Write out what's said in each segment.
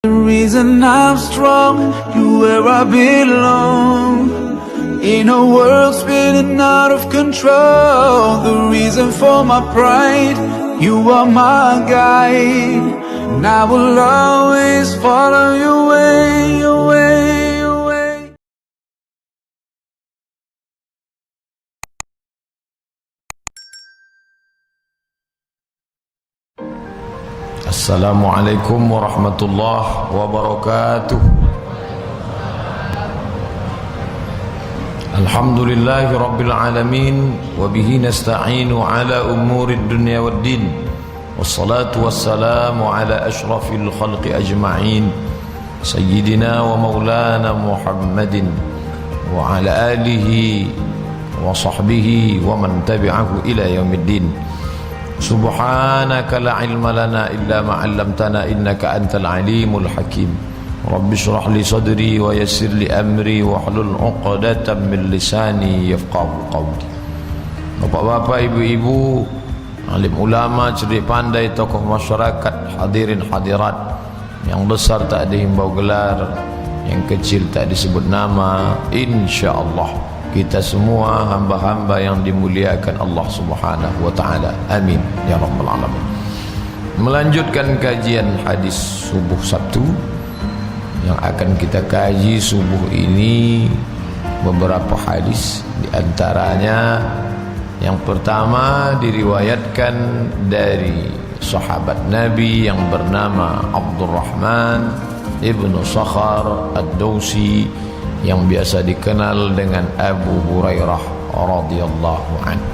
The reason I'm strong, you where I belong. In a world spinning out of control, the reason for my pride, you are my guide. And I will always follow your way, your way, your way. Assalamualaikum warahmatullahi wabarakatuh. Alhamdulillahi rabbil alamin, wa bihi nasta'inu ala umurid dunya waddin. Wassalatu wassalamu ala ashrafil khalqi ajma'in, sayyidina wa maulana Muhammadin wa ala alihi wa sahbihi wa man tabi'ahu ila yaumiddin. Subhanaka la ilma lana illa ma 'allamtana innaka antal alimul hakim. Rabbi shrah li sadri wa yassir li amri wa hlul 'uqdatam min lisani yafqahu qawli. Bapak-bapak, ibu-ibu, alim ulama, cerdik pandai, tokoh masyarakat, hadirin hadirat, yang besar tak dihimbau gelar, yang kecil tak disebut nama, insyaallah kita semua hamba-hamba yang dimuliakan Allah Subhanahu wa taala. Amin ya rabbal alamin. Melanjutkan kajian hadis subuh Sabtu, yang akan kita kaji subuh ini beberapa hadis, di antaranya yang pertama diriwayatkan dari sahabat Nabi yang bernama Abdurrahman ibnu Sakhar ad-Dawsi, yang biasa dikenal dengan Abu Hurairah radhiyallahu anhu.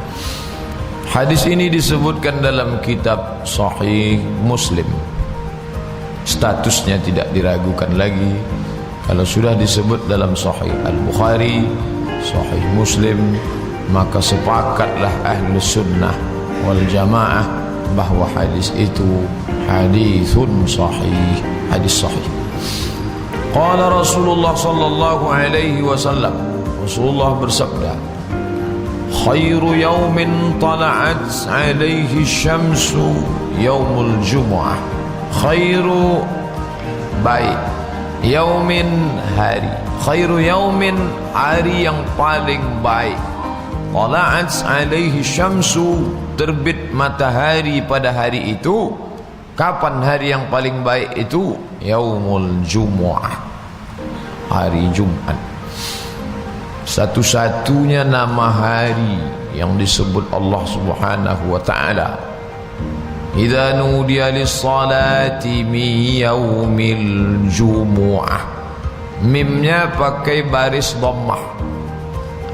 Hadis ini disebutkan dalam kitab Sahih Muslim. Statusnya tidak diragukan lagi. Kalau sudah disebut dalam Sahih Al-Bukhari, Sahih Muslim, maka sepakatlah ahlu sunnah wal jamaah bahwa hadis itu hadithun sahih, hadis sahih. Qala Rasulullah sallallahu alaihi wasallam, Rasulullah bersabda, khairu yaumin tala'at alaihi syamsu yaumul jumu'ah. Khairu baik, yaumin hari, khairu yaumin hari yang paling baik, tala'at alaihi syamsu terbit matahari pada hari itu. Kapan hari yang paling baik itu? Yaumul Jumu'ah, hari Jumat. Satu-satunya nama hari yang disebut Allah Subhanahu wa taala. Idza nudiya lis-salati min yaumil jumu'ah. Mimnya pakai baris dhammah.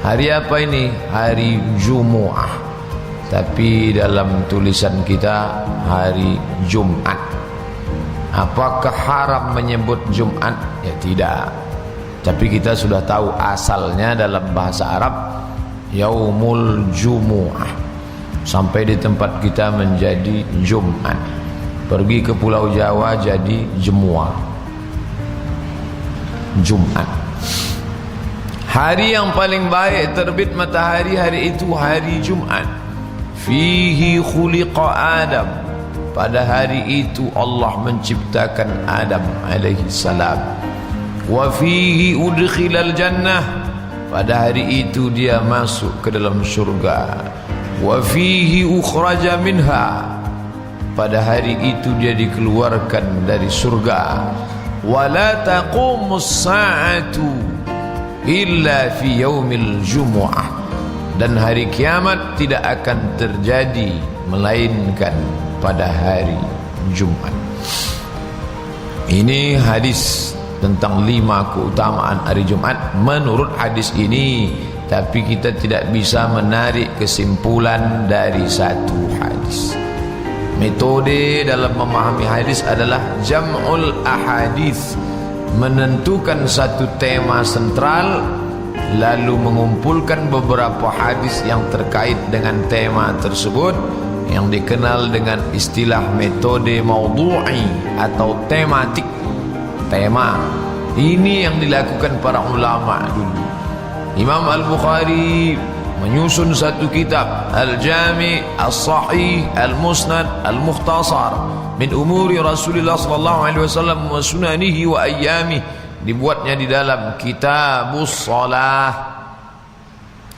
Hari apa ini? Hari Jumu'ah. Tapi dalam tulisan kita hari Jumat. Apakah haram menyebut Jumat? Ya tidak. Tapi kita sudah tahu asalnya dalam bahasa Arab Yaumul Jumu'ah. Sampai di tempat kita menjadi Jumat. Pergi ke Pulau Jawa jadi Jemua, Jumat. Hari yang paling baik terbit matahari hari itu hari Jumat. Fihi khuliqa Adam, pada hari itu Allah menciptakan Adam alaihi salam. Wa fihi udkhilal jannah, pada hari itu dia masuk ke dalam surga. Wa fihi ukhraja minha, pada hari itu dia dikeluarkan dari surga. Wa la taqumus sa'atu illa fi yaumil jumu'ah, dan hari kiamat tidak akan terjadi melainkan pada hari Jumat. Ini hadis tentang 5 keutamaan hari Jumat menurut hadis ini, tapi kita tidak bisa menarik kesimpulan dari satu hadis. Metode dalam memahami hadis adalah jam'ul ahadits, menentukan satu tema sentral lalu mengumpulkan beberapa hadis yang terkait dengan tema tersebut, yang dikenal dengan istilah metode maudhu'i atau tematik. Tema ini yang dilakukan para ulama dulu. Imam Al-Bukhari menyusun satu kitab Al-Jami', As-Sahih, Al-Musnad, Al-Mukhtasar. min umuri Rasulullah sallallahu alaihi wasallam wa sunanihi wa ayyamih, dibuatnya di dalam kitabus shalah,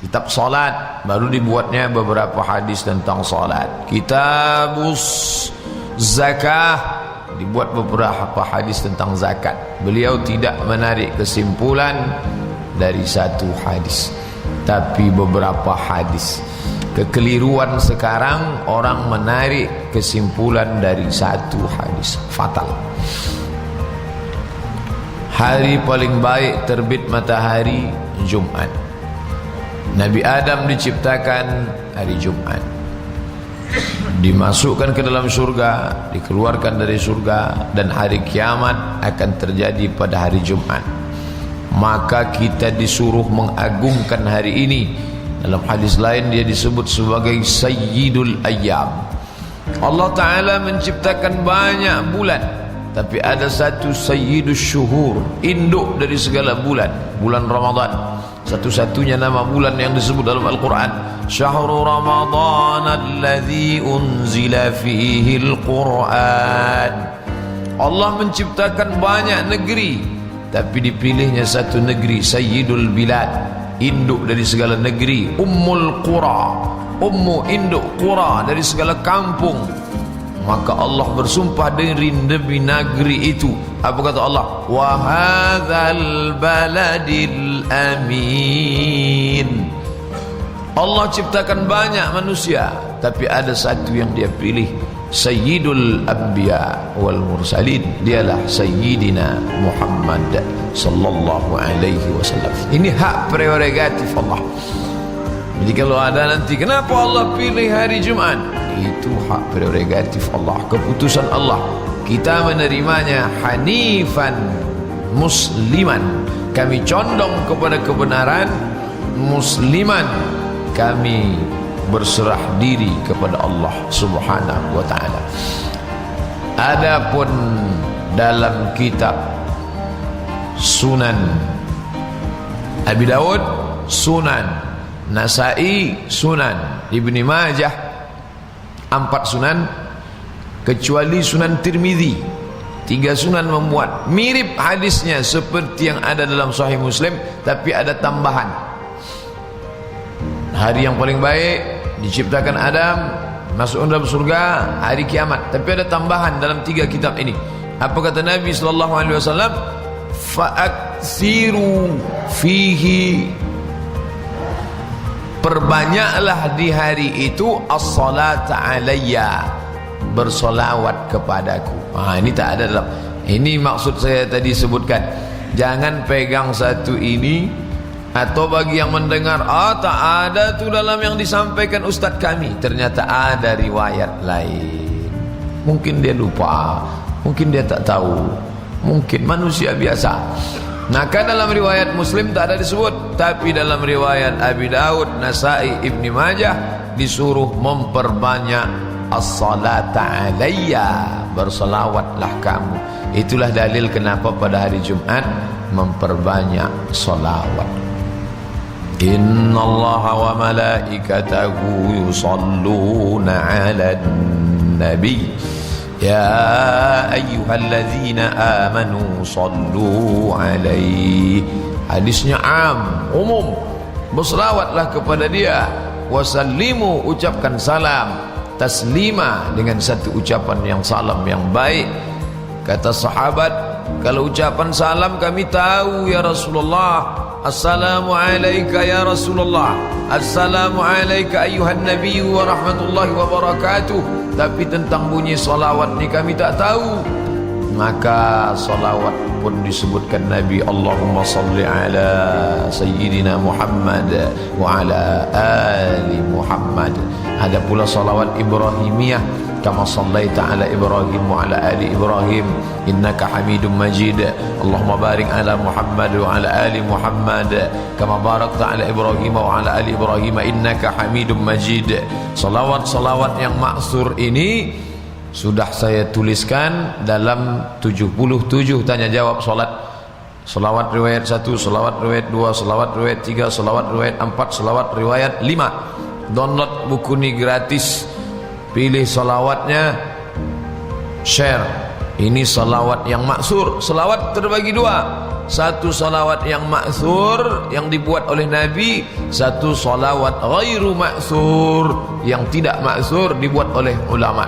kitab salat, baru dibuatnya beberapa hadis tentang salat. Kitabus zakah, dibuat beberapa hadis tentang zakat. Beliau tidak menarik kesimpulan dari satu hadis, tapi beberapa hadis. Kekeliruan sekarang orang menarik kesimpulan dari satu hadis, fatal. Hari paling baik terbit matahari Jumat. Nabi Adam diciptakan hari Jumat, dimasukkan ke dalam surga, dikeluarkan dari surga, dan hari kiamat akan terjadi pada hari Jumat. Maka kita disuruh mengagungkan hari ini. Dalam hadis lain dia disebut sebagai Sayyidul Ayyam. Allah Ta'ala menciptakan banyak bulan, tapi ada satu Sayyidus Syuhur, induk dari segala bulan, bulan Ramadan. Satu-satunya nama bulan yang disebut dalam Al-Quran, Syahrul Ramadan alladzi unzila fihi Al-Quran. Allah menciptakan banyak negeri, tapi dipilihnya satu negeri, Sayyidul Bilad, induk dari segala negeri, Ummul Qura, ummu induk Qura, dari segala kampung. Maka Allah bersumpah demi negeri itu. Apa kata Allah? Wa hadzal baladil amin. Allah ciptakan banyak manusia, tapi ada satu yang dia pilih, Sayyidul Anbiya wal Mursalin. Dialah Sayyidina Muhammad sallallahu alaihi wasallam. Ini hak prerogatif Allah. Jadi kalau ada nanti kenapa Allah pilih hari Jumat, itu hak prerogatif Allah, keputusan Allah. Kita menerimanya hanifan musliman, kami condong kepada kebenaran, musliman, kami berserah diri kepada Allah Subhanahu wa taala. Adapun dalam kitab Sunan Abi Daud, Sunan Nasai, Sunan Ibni Majah, 4 sunan, kecuali Sunan Tirmidzi, 3 sunan memuat mirip hadisnya seperti yang ada dalam Sahih Muslim, tapi ada tambahan. Hari yang paling baik diciptakan Adam, masuk dalam surga, hari kiamat, tapi ada tambahan dalam 3 kitab ini. Apa kata Nabi sallallahu alaihi wasallam? Fa'aksiru fihi, perbanyaklah di hari itu as-salata alayya, bersolawat kepadaku. Ini tak ada dalam. Ini maksud saya tadi sebutkan. Jangan pegang satu ini, atau bagi yang mendengar, tak ada tu dalam yang disampaikan ustaz kami. Ternyata ada riwayat lain. Mungkin dia lupa, mungkin dia tak tahu, mungkin manusia biasa. Nah, kan dalam riwayat Muslim tak ada disebut, tapi dalam riwayat Abi Daud, Nasai, Ibni Majah disuruh memperbanyak as-salata alayya, bersolawatlah kamu. Itulah dalil kenapa pada hari Jumat memperbanyak solawat. Innallaha wa malaikatahu yusalluna 'alan nabi ya ayyuhalladzina amanu sallu alaihi. Hadisnya umum, berselawatlah kepada dia. Wasallimu, ucapkan salam. Taslima, dengan satu ucapan yang salam yang baik. Kata sahabat, kalau ucapan salam kami tahu ya Rasulullah, assalamu alayka ya Rasulullah, assalamu alayka ayyuhan nabiy wa rahmatullahi wa barakatuh. Tapi tentang bunyi salawat ni kami tak tahu. Maka salawat pun disebutkan Nabi, Allahumma salli ala Sayyidina Muhammad wa ala ali Muhammad. Ada pula salawat Ibrahimiyah, kama sallaita ala Ibrahim wa ala ali Ibrahim innaka Hamidum Majid. Allahumma barik ala Muhammad wa ala ali Muhammad kama barakta ala Ibrahim wa ala ali Ibrahim innaka Hamidum Majid. Salawat-salawat yang maksur ini sudah saya tuliskan dalam 77 tanya jawab salat. Salawat riwayat 1, salawat riwayat 2, salawat riwayat 3, salawat riwayat 4, salawat riwayat 5. Download buku ini gratis. Pilih salawatnya, share. Ini salawat yang maksur. Salawat terbagi dua. Satu salawat yang maksur yang dibuat oleh Nabi, satu salawat ghairu maksur yang tidak maksur dibuat oleh ulama.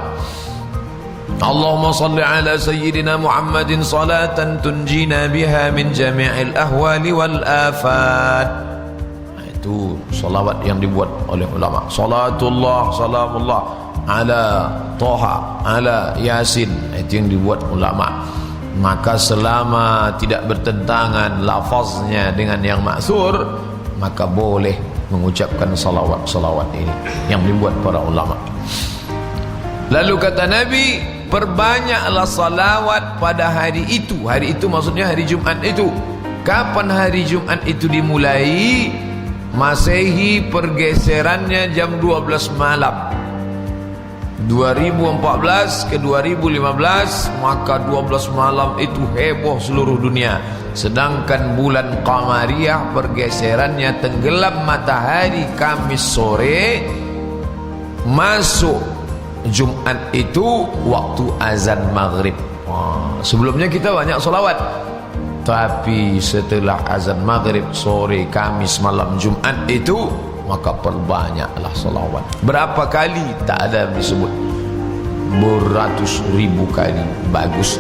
Allahumma salli ala sayyidina Muhammadin salatan tunjina biha min jami'il ahwali wal afat. Itu salawat yang dibuat oleh ulama. Salatullah salamullah ala Toha, ala Yasin, itu yang dibuat ulama. Maka selama tidak bertentangan lafaznya dengan yang maksur, maka boleh mengucapkan salawat-salawat ini yang dibuat para ulama. Lalu kata Nabi, perbanyaklah salawat pada hari itu. Hari itu maksudnya hari Jumat itu. Kapan hari Jumat itu dimulai? Masehi pergeserannya jam 12 malam 2014 ke 2015, maka 12 malam itu heboh seluruh dunia. Sedangkan bulan Qamariyah pergeserannya tenggelam matahari Kamis sore, masuk Jumat itu waktu azan maghrib. Sebelumnya kita banyak solawat, tapi setelah azan maghrib sore Kamis malam Jumat itu, maka perbanyaklah salawat. Berapa kali? Tak ada disebut. Beratus ribu kali. Bagus.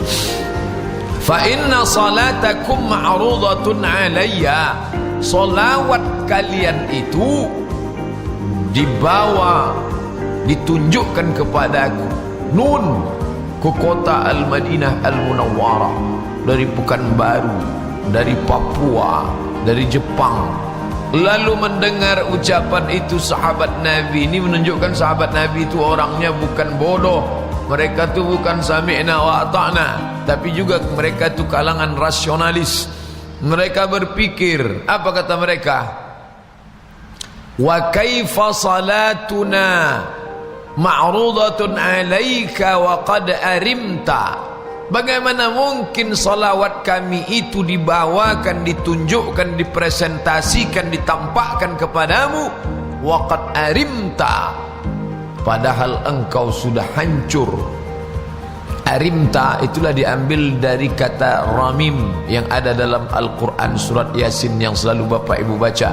Fa inna salatakum ma'rudatun alayya. Salawat kalian itu dibawa, ditunjukkan kepadaku. Nun, ke kota Al-Madinah Al-Munawwarah, dari Pekanbaru, dari Papua, dari Jepang. Lalu mendengar ucapan itu sahabat Nabi. Ini menunjukkan sahabat Nabi itu orangnya bukan bodoh. Mereka itu bukan sami'na wa ata'na, tapi juga mereka itu kalangan rasionalis. Mereka berpikir, apa kata mereka? Wa kaifa salatuna ma'rudatun alaika wa qad arimta. Bagaimana mungkin salawat kami itu dibawakan, ditunjukkan, dipresentasikan, ditampakkan kepadamu, waqad arimta, padahal engkau sudah hancur. Arimta itulah diambil dari kata ramim yang ada dalam Al-Quran surat Yasin yang selalu bapak ibu baca.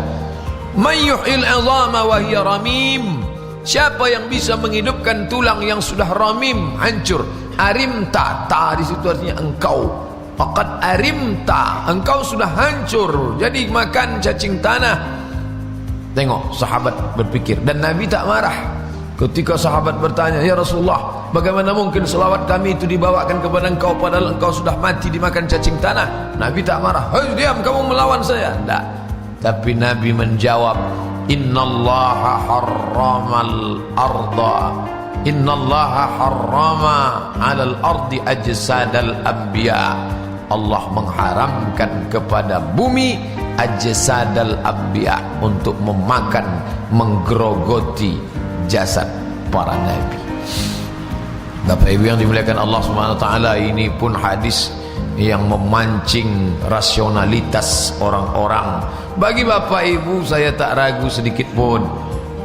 Man yuhyil 'idhama wa hiya ramim. Siapa yang bisa menghidupkan tulang yang sudah ramim, hancur? Arimta, ta di situ artinya engkau. Faqad arimta, engkau sudah hancur, jadi makan cacing tanah. Tengok sahabat berpikir, dan Nabi tak marah. Ketika sahabat bertanya, ya Rasulullah, bagaimana mungkin selawat kami itu dibawakan kepada engkau padahal engkau sudah mati dimakan cacing tanah? Nabi tak marah. Hei, diam, kamu melawan saya. Tak. Tapi Nabi menjawab, innallaha harramal arda, innallaha harrama 'alal ardi ajsadal anbiya. Allah mengharamkan kepada bumi ajsadal anbiya, untuk memakan, menggerogoti jasad para nabi. Bapak Ibu yang dimuliakan Allah Subhanahu wa taala, ini pun hadis yang memancing rasionalitas orang-orang. Bagi Bapak Ibu, saya tak ragu sedikit pun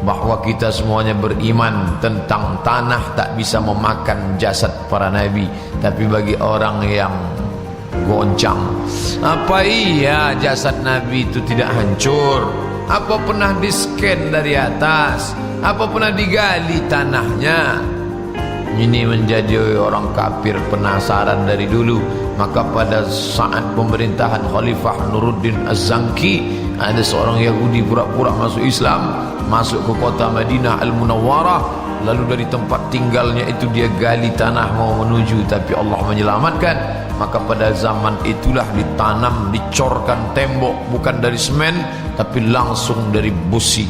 bahwa kita semuanya beriman tentang tanah tak bisa memakan jasad para nabi. Tapi bagi orang yang goncang, apa iya jasad nabi itu tidak hancur? Apa pernah di-scan dari atas? Apa pernah digali tanahnya? Ini menjadi orang kafir penasaran dari dulu. Maka pada saat pemerintahan Khalifah Nuruddin Az-Zanki, ada seorang Yahudi pura-pura masuk Islam, masuk ke kota Madinah Al-Munawwarah. Lalu dari tempat tinggalnya itu dia gali tanah mau menuju, tapi Allah menyelamatkan. Maka pada zaman itulah ditanam, dicorkan tembok, bukan dari semen tapi langsung dari busi.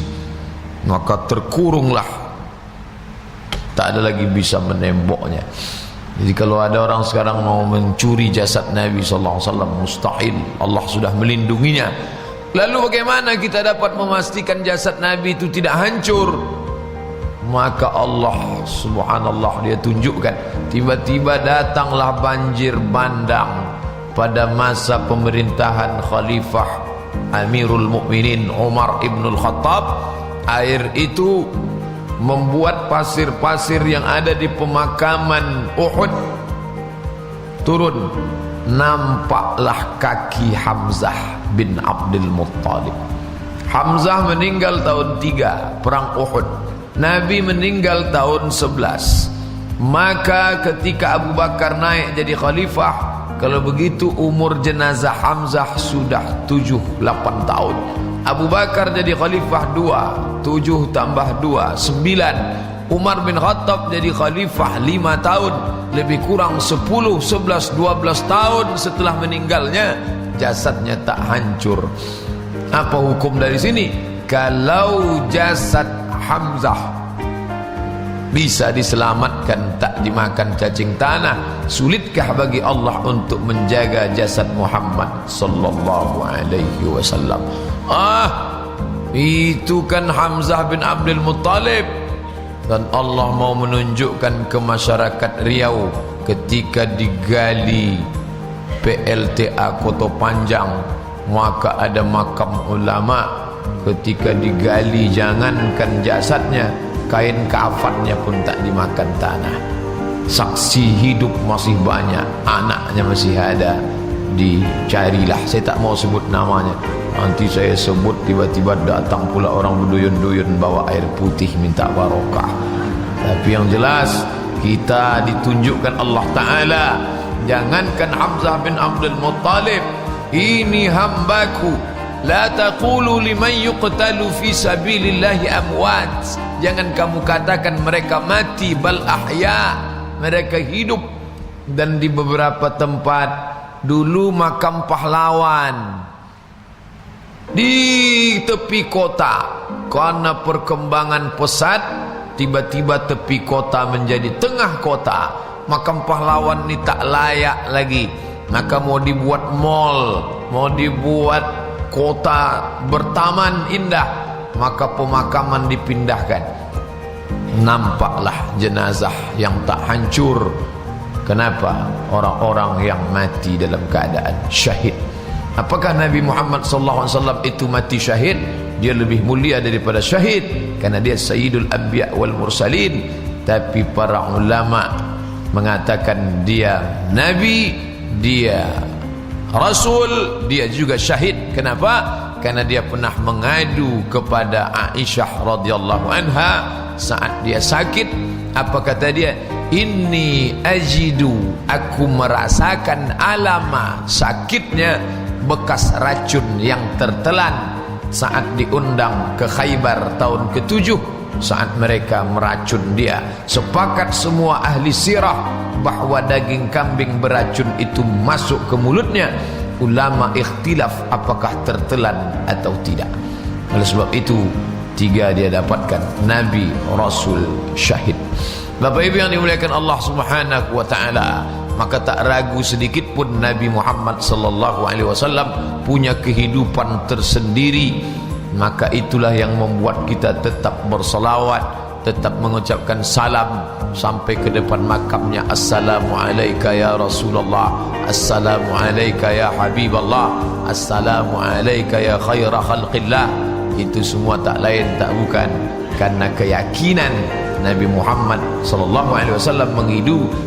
Maka terkurunglah, tak ada lagi bisa menemboknya. Jadi kalau ada orang sekarang mau mencuri jasad Nabi SAW, mustahil. Allah sudah melindunginya. Lalu bagaimana kita dapat memastikan jasad Nabi itu tidak hancur? Maka Allah subhanallah, dia tunjukkan. Tiba-tiba datanglah banjir bandang pada masa pemerintahan Khalifah Amirul Mukminin Umar Ibnul Khattab. Air itu membuat pasir-pasir yang ada di pemakaman Uhud turun, nampaklah kaki Hamzah bin Abdul Muttalib. Hamzah meninggal tahun 3 perang Uhud, Nabi meninggal tahun 11. Maka ketika Abu Bakar naik jadi khalifah, kalau begitu umur jenazah Hamzah sudah 7-8 tahun. Abu Bakar jadi khalifah 2, 7 tambah 2, 9. Umar bin Khattab jadi khalifah 5 tahun, lebih kurang 10, 11, 12 tahun setelah meninggalnya, jasadnya tak hancur. Apa hukum dari sini? Kalau jasad Hamzah bisa diselamatkan, tak dimakan cacing tanah, sulitkah bagi Allah untuk menjaga jasad Muhammad sallallahu alaihi wasallam? Itu kan Hamzah bin Abdul Muttalib. Dan Allah mau menunjukkan ke masyarakat Riau ketika digali PLTA Koto Panjang, maka ada makam ulama. Ketika digali, jangankan jasadnya, kain kafannya pun tak dimakan tanah. Saksi hidup masih banyak, anaknya masih ada, dicarilah. Saya tak mau sebut namanya, nanti saya sebut tiba-tiba datang pula orang berduyun-duyun bawa air putih minta barokah. Tapi yang jelas kita ditunjukkan Allah Ta'ala, jangankan Hamzah bin Abdul Muttalib, ini hambaku, la taqulu liman yuqtalu fi sabilillahi amwat. Jangan kamu katakan mereka mati, bal ahya, mereka hidup. Dan di beberapa tempat dulu makam pahlawan di tepi kota, karena perkembangan pesat, tiba-tiba tepi kota menjadi tengah kota. Makam pahlawan ini tak layak lagi, maka mau dibuat mall, mau dibuat kota bertaman indah, maka pemakaman dipindahkan. Nampaklah jenazah yang tak hancur. Kenapa? Orang-orang yang mati dalam keadaan syahid. Apakah Nabi Muhammad SAW itu mati syahid? Dia lebih mulia daripada syahid karena dia Sayyidul Anbiya wal Mursalin. Tapi para ulama mengatakan dia Nabi, dia Rasul, dia juga syahid. Kenapa? Karena dia pernah mengadu kepada Aisyah radhiyallahu anha saat dia sakit. Apa kata dia? Inni ajidu, aku merasakan alama, sakitnya, bekas racun yang tertelan saat diundang ke Khaybar tahun ke-7, saat mereka meracun dia. Sepakat semua ahli sirah bahwa daging kambing beracun itu masuk ke mulutnya. Ulama ikhtilaf apakah tertelan atau tidak. Oleh sebab itu 3 dia dapatkan, Nabi, Rasul, syahid. Bapak Ibu yang dimuliakan Allah Subhanahu wa taala, maka tak ragu sedikit pun Nabi Muhammad sallallahu alaihi wasallam punya kehidupan tersendiri. Maka itulah yang membuat kita tetap berselawat, tetap mengucapkan salam sampai ke depan makamnya. Assalamu alayka ya Rasulullah, assalamu alayka ya Habiballah, assalamu alayka ya khaira khalqillah. Itu semua tak lain tak bukan karena keyakinan Nabi Muhammad sallallahu alaihi wasallam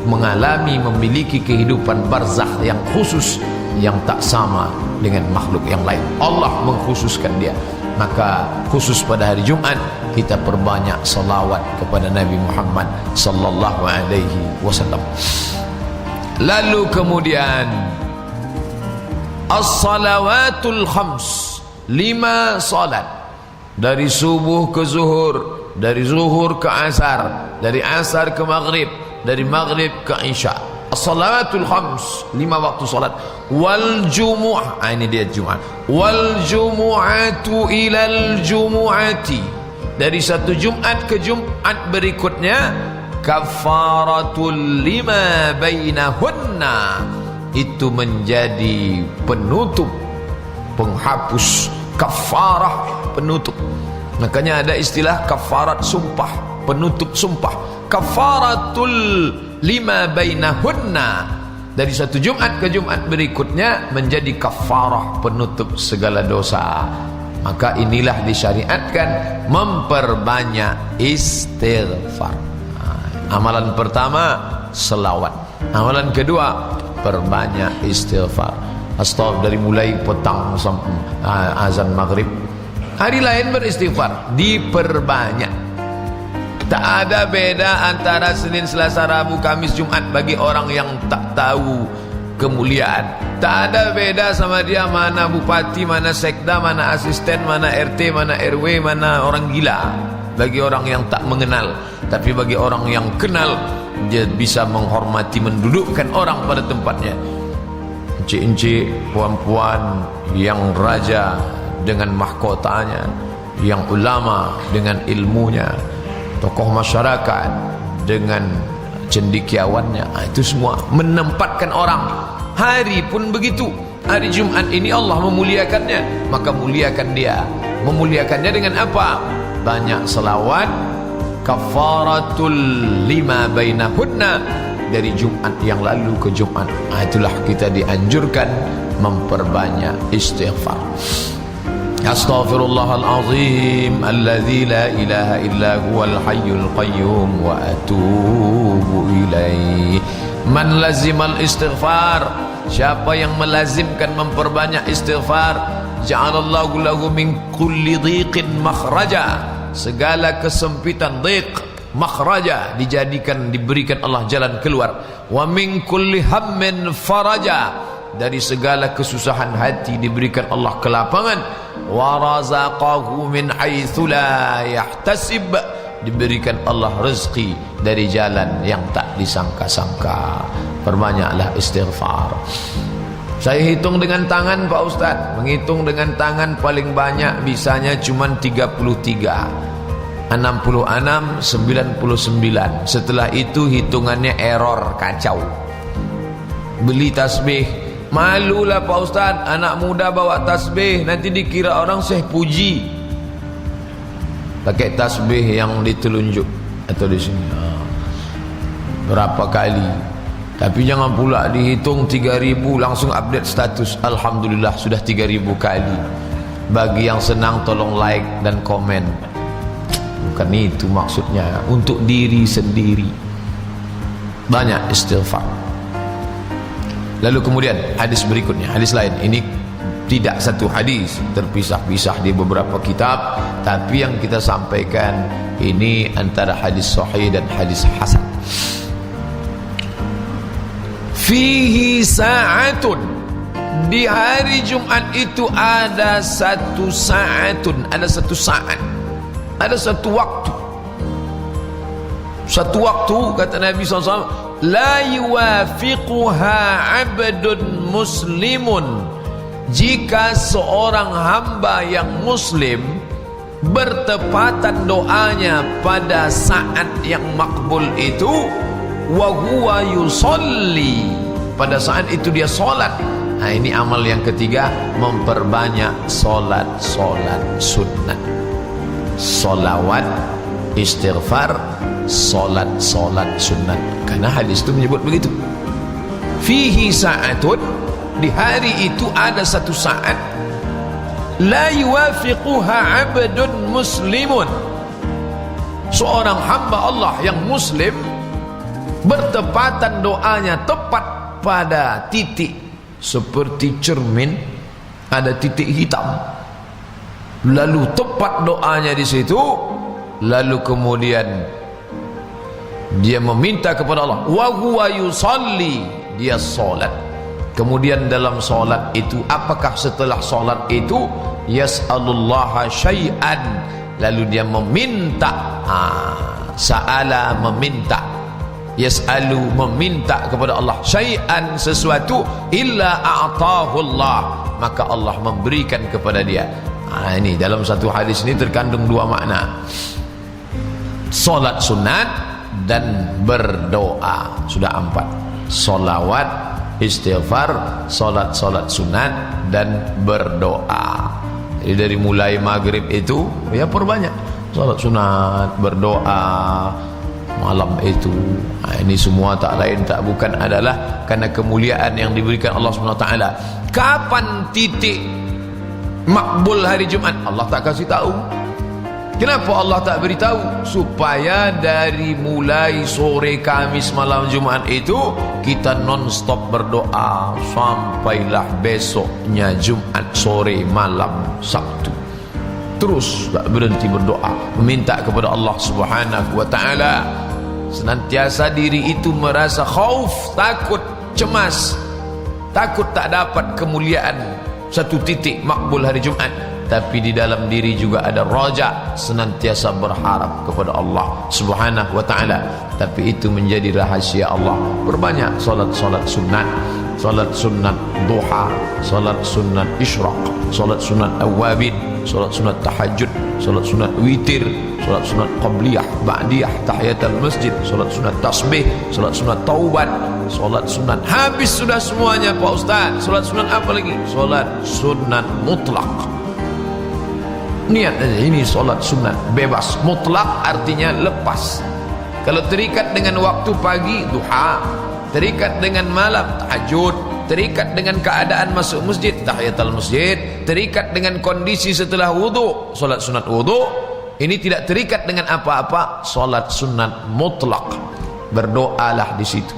mengalami, memiliki kehidupan barzakh yang khusus, yang tak sama dengan makhluk yang lain. Allah mengkhususkan dia. Maka khusus pada hari Jumat kita perbanyak salawat kepada Nabi Muhammad sallallahu alaihi wasallam. Lalu kemudian as-salawatul khams, 5 salat, dari subuh ke zuhur, dari zuhur ke asar, dari asar ke maghrib, dari maghrib ke isya. As-salawatul khams, 5 waktu salat. Wal jumu'ah, ini dia Jumat. Wal jumu'atu ilal jumu'ati, dari satu Jumat ke Jumat berikutnya. Kafaratul lima bainahunna, itu menjadi penutup, penghapus. Kafarah, penutup. Makanya ada istilah kafarat sumpah, penutup sumpah. Kafaratul lima bainahunna, dari satu Jumat ke Jumat berikutnya menjadi kafarah, penutup segala dosa. Maka inilah disyariatkan memperbanyak istighfar. Amalan pertama selawat, amalan kedua memperbanyak istighfar. Astaghfirullah dari mulai petang sampai azan maghrib. Hari lain beristighfar, diperbanyak. Tak ada beda antara Senin, Selasa, Rabu, Kamis, Jumat bagi orang yang tak tahu kemuliaan. Tak ada beda sama dia mana bupati, mana sekda, mana asisten, mana RT, mana RW, mana orang gila. Bagi orang yang tak mengenal. Tapi bagi orang yang kenal, dia bisa menghormati, mendudukkan orang pada tempatnya. Encik-encik, puan-puan, yang raja dengan mahkotanya, yang ulama dengan ilmunya, tokoh masyarakat dengan cendekiawannya, itu semua menempatkan orang. Hari pun begitu. Hari Jumat ini Allah memuliakannya, maka muliakan dia. Memuliakannya dengan apa? Banyak selawat, kafaratul lima bainahunna, dari Jumat yang lalu ke Jumat. Itulah kita dianjurkan memperbanyak istighfar. Astaghfirullahalazim alladzi la ilaha illa huwal hayyul qayyum wa atubu ilaih. Man lazimal istighfar, siapa yang melazimkan memperbanyak istighfar, ja'alallahu lahu min kulli dhiqin makhraja, segala kesempitan dhiq makhraja, diberikan Allah jalan keluar. Wa min kulli hammin faraja, dari segala kesusahan hati diberikan Allah kelapangan. Wa razaqahu min haitsu la yahtasib, diberikan Allah rezeki dari jalan yang tak disangka-sangka. Perbanyaklah istighfar. Saya hitung dengan tangan Pak Ustaz, menghitung dengan tangan paling banyak bisanya cuma 33, 66, 99. Setelah itu hitungannya error, kacau. Beli tasbih, malulah Pak Ustaz, anak muda bawa tasbih, nanti dikira orang Syekh Puji. Pakai tasbih yang ditelunjuk atau di sini. Berapa kali? Tapi jangan pula dihitung 3000 langsung update status. Alhamdulillah sudah 3000 kali. Bagi yang senang tolong like dan komen. Bukan itu maksudnya, untuk diri sendiri. Banyak istighfar. Lalu kemudian hadis berikutnya, hadis lain. Ini tidak satu hadis, terpisah-pisah di beberapa kitab, tapi yang kita sampaikan ini antara hadis sahih dan hadis hasan. Fihi sa'atun, di hari Jumat itu ada satu sa'atun, ada satu saat, ada satu waktu. Satu waktu, kata Nabi SAW, la yuwafiquha abdun muslimun, jika seorang hamba yang muslim bertepatan doanya pada saat yang makbul itu, wa huwa yusalli, pada saat itu dia solat. Nah, ini amal yang ketiga, memperbanyak solat sunnah, solawat, istighfar, solat sunnah. Karena hadis itu menyebut begitu. Fihi sa'atun, di hari itu ada satu saat, la yuwafiquha abdun muslimun, seorang hamba Allah yang muslim bertepatan doanya tepat pada titik seperti cermin, ada titik hitam, lalu tepat doanya di situ, lalu kemudian dia meminta kepada Allah, wa huwa yusalli, dia salat. Kemudian dalam solat itu, apakah setelah solat itu, yas'alullaha syai'an, lalu dia meminta, sa'ala meminta, yas'alu meminta kepada Allah, syai'an sesuatu, illa a'tahullah, maka Allah memberikan kepada dia. Ini dalam satu hadis ini terkandung dua makna, solat sunat dan berdoa. Sudah 4, solawat, istighfar, solat sunat, dan berdoa. Jadi dari mulai maghrib itu ya perbanyak solat sunat, berdoa malam itu. Ini semua tak lain tak bukan adalah karena kemuliaan yang diberikan Allah SWT. Kapan titik makbul hari Jumat? Allah tak kasih tahu. Kenapa Allah tak beritahu? Supaya dari mulai sore Kamis malam Jumat itu kita non-stop berdoa sampailah besoknya Jumat sore malam Sabtu. Terus tak berhenti berdoa, meminta kepada Allah Subhanahu wa taala. Senantiasa diri itu merasa khauf, takut, cemas, takut tak dapat kemuliaan satu titik makbul hari Jumat. Tapi di dalam diri juga ada raja, senantiasa berharap kepada Allah Subhanahu wa taala. Tapi itu menjadi rahasia Allah. Berbanyak solat-solat sunat, solat sunat duha, solat sunat isyraq, solat sunat awabin, solat sunat tahajud, solat sunat witir, solat sunat qabliyah, ba'diyah, tahiyatul masjid, solat sunat tasbih, solat sunat taubat, solat sunat. Habis sudah semuanya Pak Ustaz. Solat sunat apa lagi? Solat sunat mutlak. Niat aja, ini solat sunat bebas. Mutlak artinya lepas. Kalau terikat dengan waktu pagi duha, terikat dengan malam tahajud, terikat dengan keadaan masuk masjid tahiyatul masjid, terikat dengan kondisi setelah wudu solat sunat wudu. Ini tidak terikat dengan apa-apa, solat sunat mutlak. Berdoalah di situ.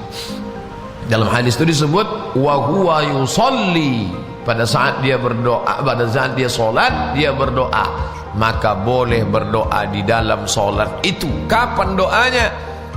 Dalam hadis itu disebut wa huwa yusalli, pada saat dia berdoa, pada saat dia solat dia berdoa. Maka boleh berdoa di dalam solat itu. Kapan doanya?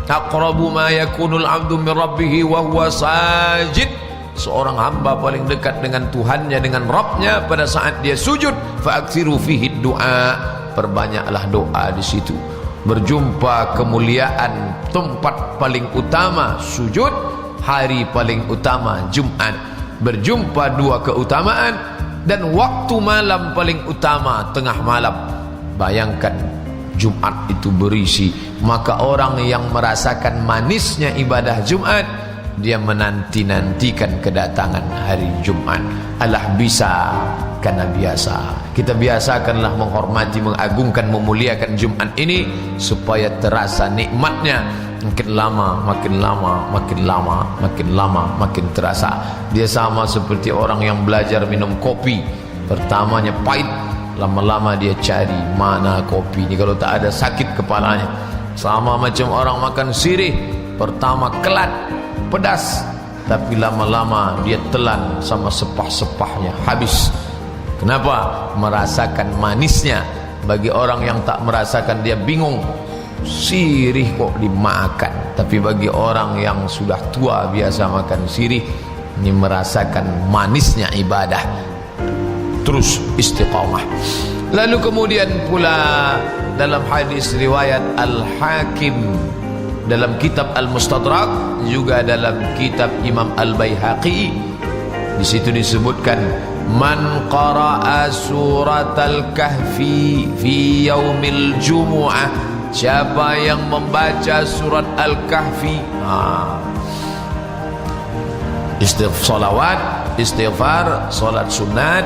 Aqrabu ma yakunul abdu min rabbih wa huwa sajid. Seorang hamba paling dekat dengan Tuhannya, dengan Rabbnya pada saat dia sujud. Fa'aksiru fihi du'a, perbanyaklah doa di situ. Berjumpa kemuliaan tempat paling utama sujud, hari paling utama Jumat. Berjumpa dua keutamaan, dan waktu malam paling utama tengah malam. Bayangkan Jumat itu berisi, maka orang yang merasakan manisnya ibadah Jumat, dia menanti-nantikan kedatangan hari Jumat. Alah bisa karena biasa. Kita biasakanlah menghormati, mengagungkan, memuliakan Jumat ini supaya terasa nikmatnya. Makin lama, makin lama, makin lama, makin lama, makin terasa. Dia sama seperti orang yang belajar minum kopi. Pertamanya pahit, lama-lama dia cari mana kopi ini. Kalau tak ada sakit kepalanya. Sama macam orang makan sirih. Pertama kelat, pedas, tapi lama-lama dia telan sama sepah-sepahnya, habis. Kenapa? Merasakan manisnya. Bagi orang yang tak merasakan, dia bingung. Sirih kok dimakan. Tapi bagi orang yang sudah tua biasa makan sirih, ini merasakan manisnya ibadah. Terus istiqamah. Lalu kemudian pula dalam hadis riwayat Al-Hakim, dalam kitab Al-Mustadrak, juga dalam kitab Imam Al-Baihaqi, di situ disebutkan man qara'a suratal kahfi fi yaumil jumu'ah, siapa yang membaca surat Al-Kahfi, salawat, istighfar, salat sunat,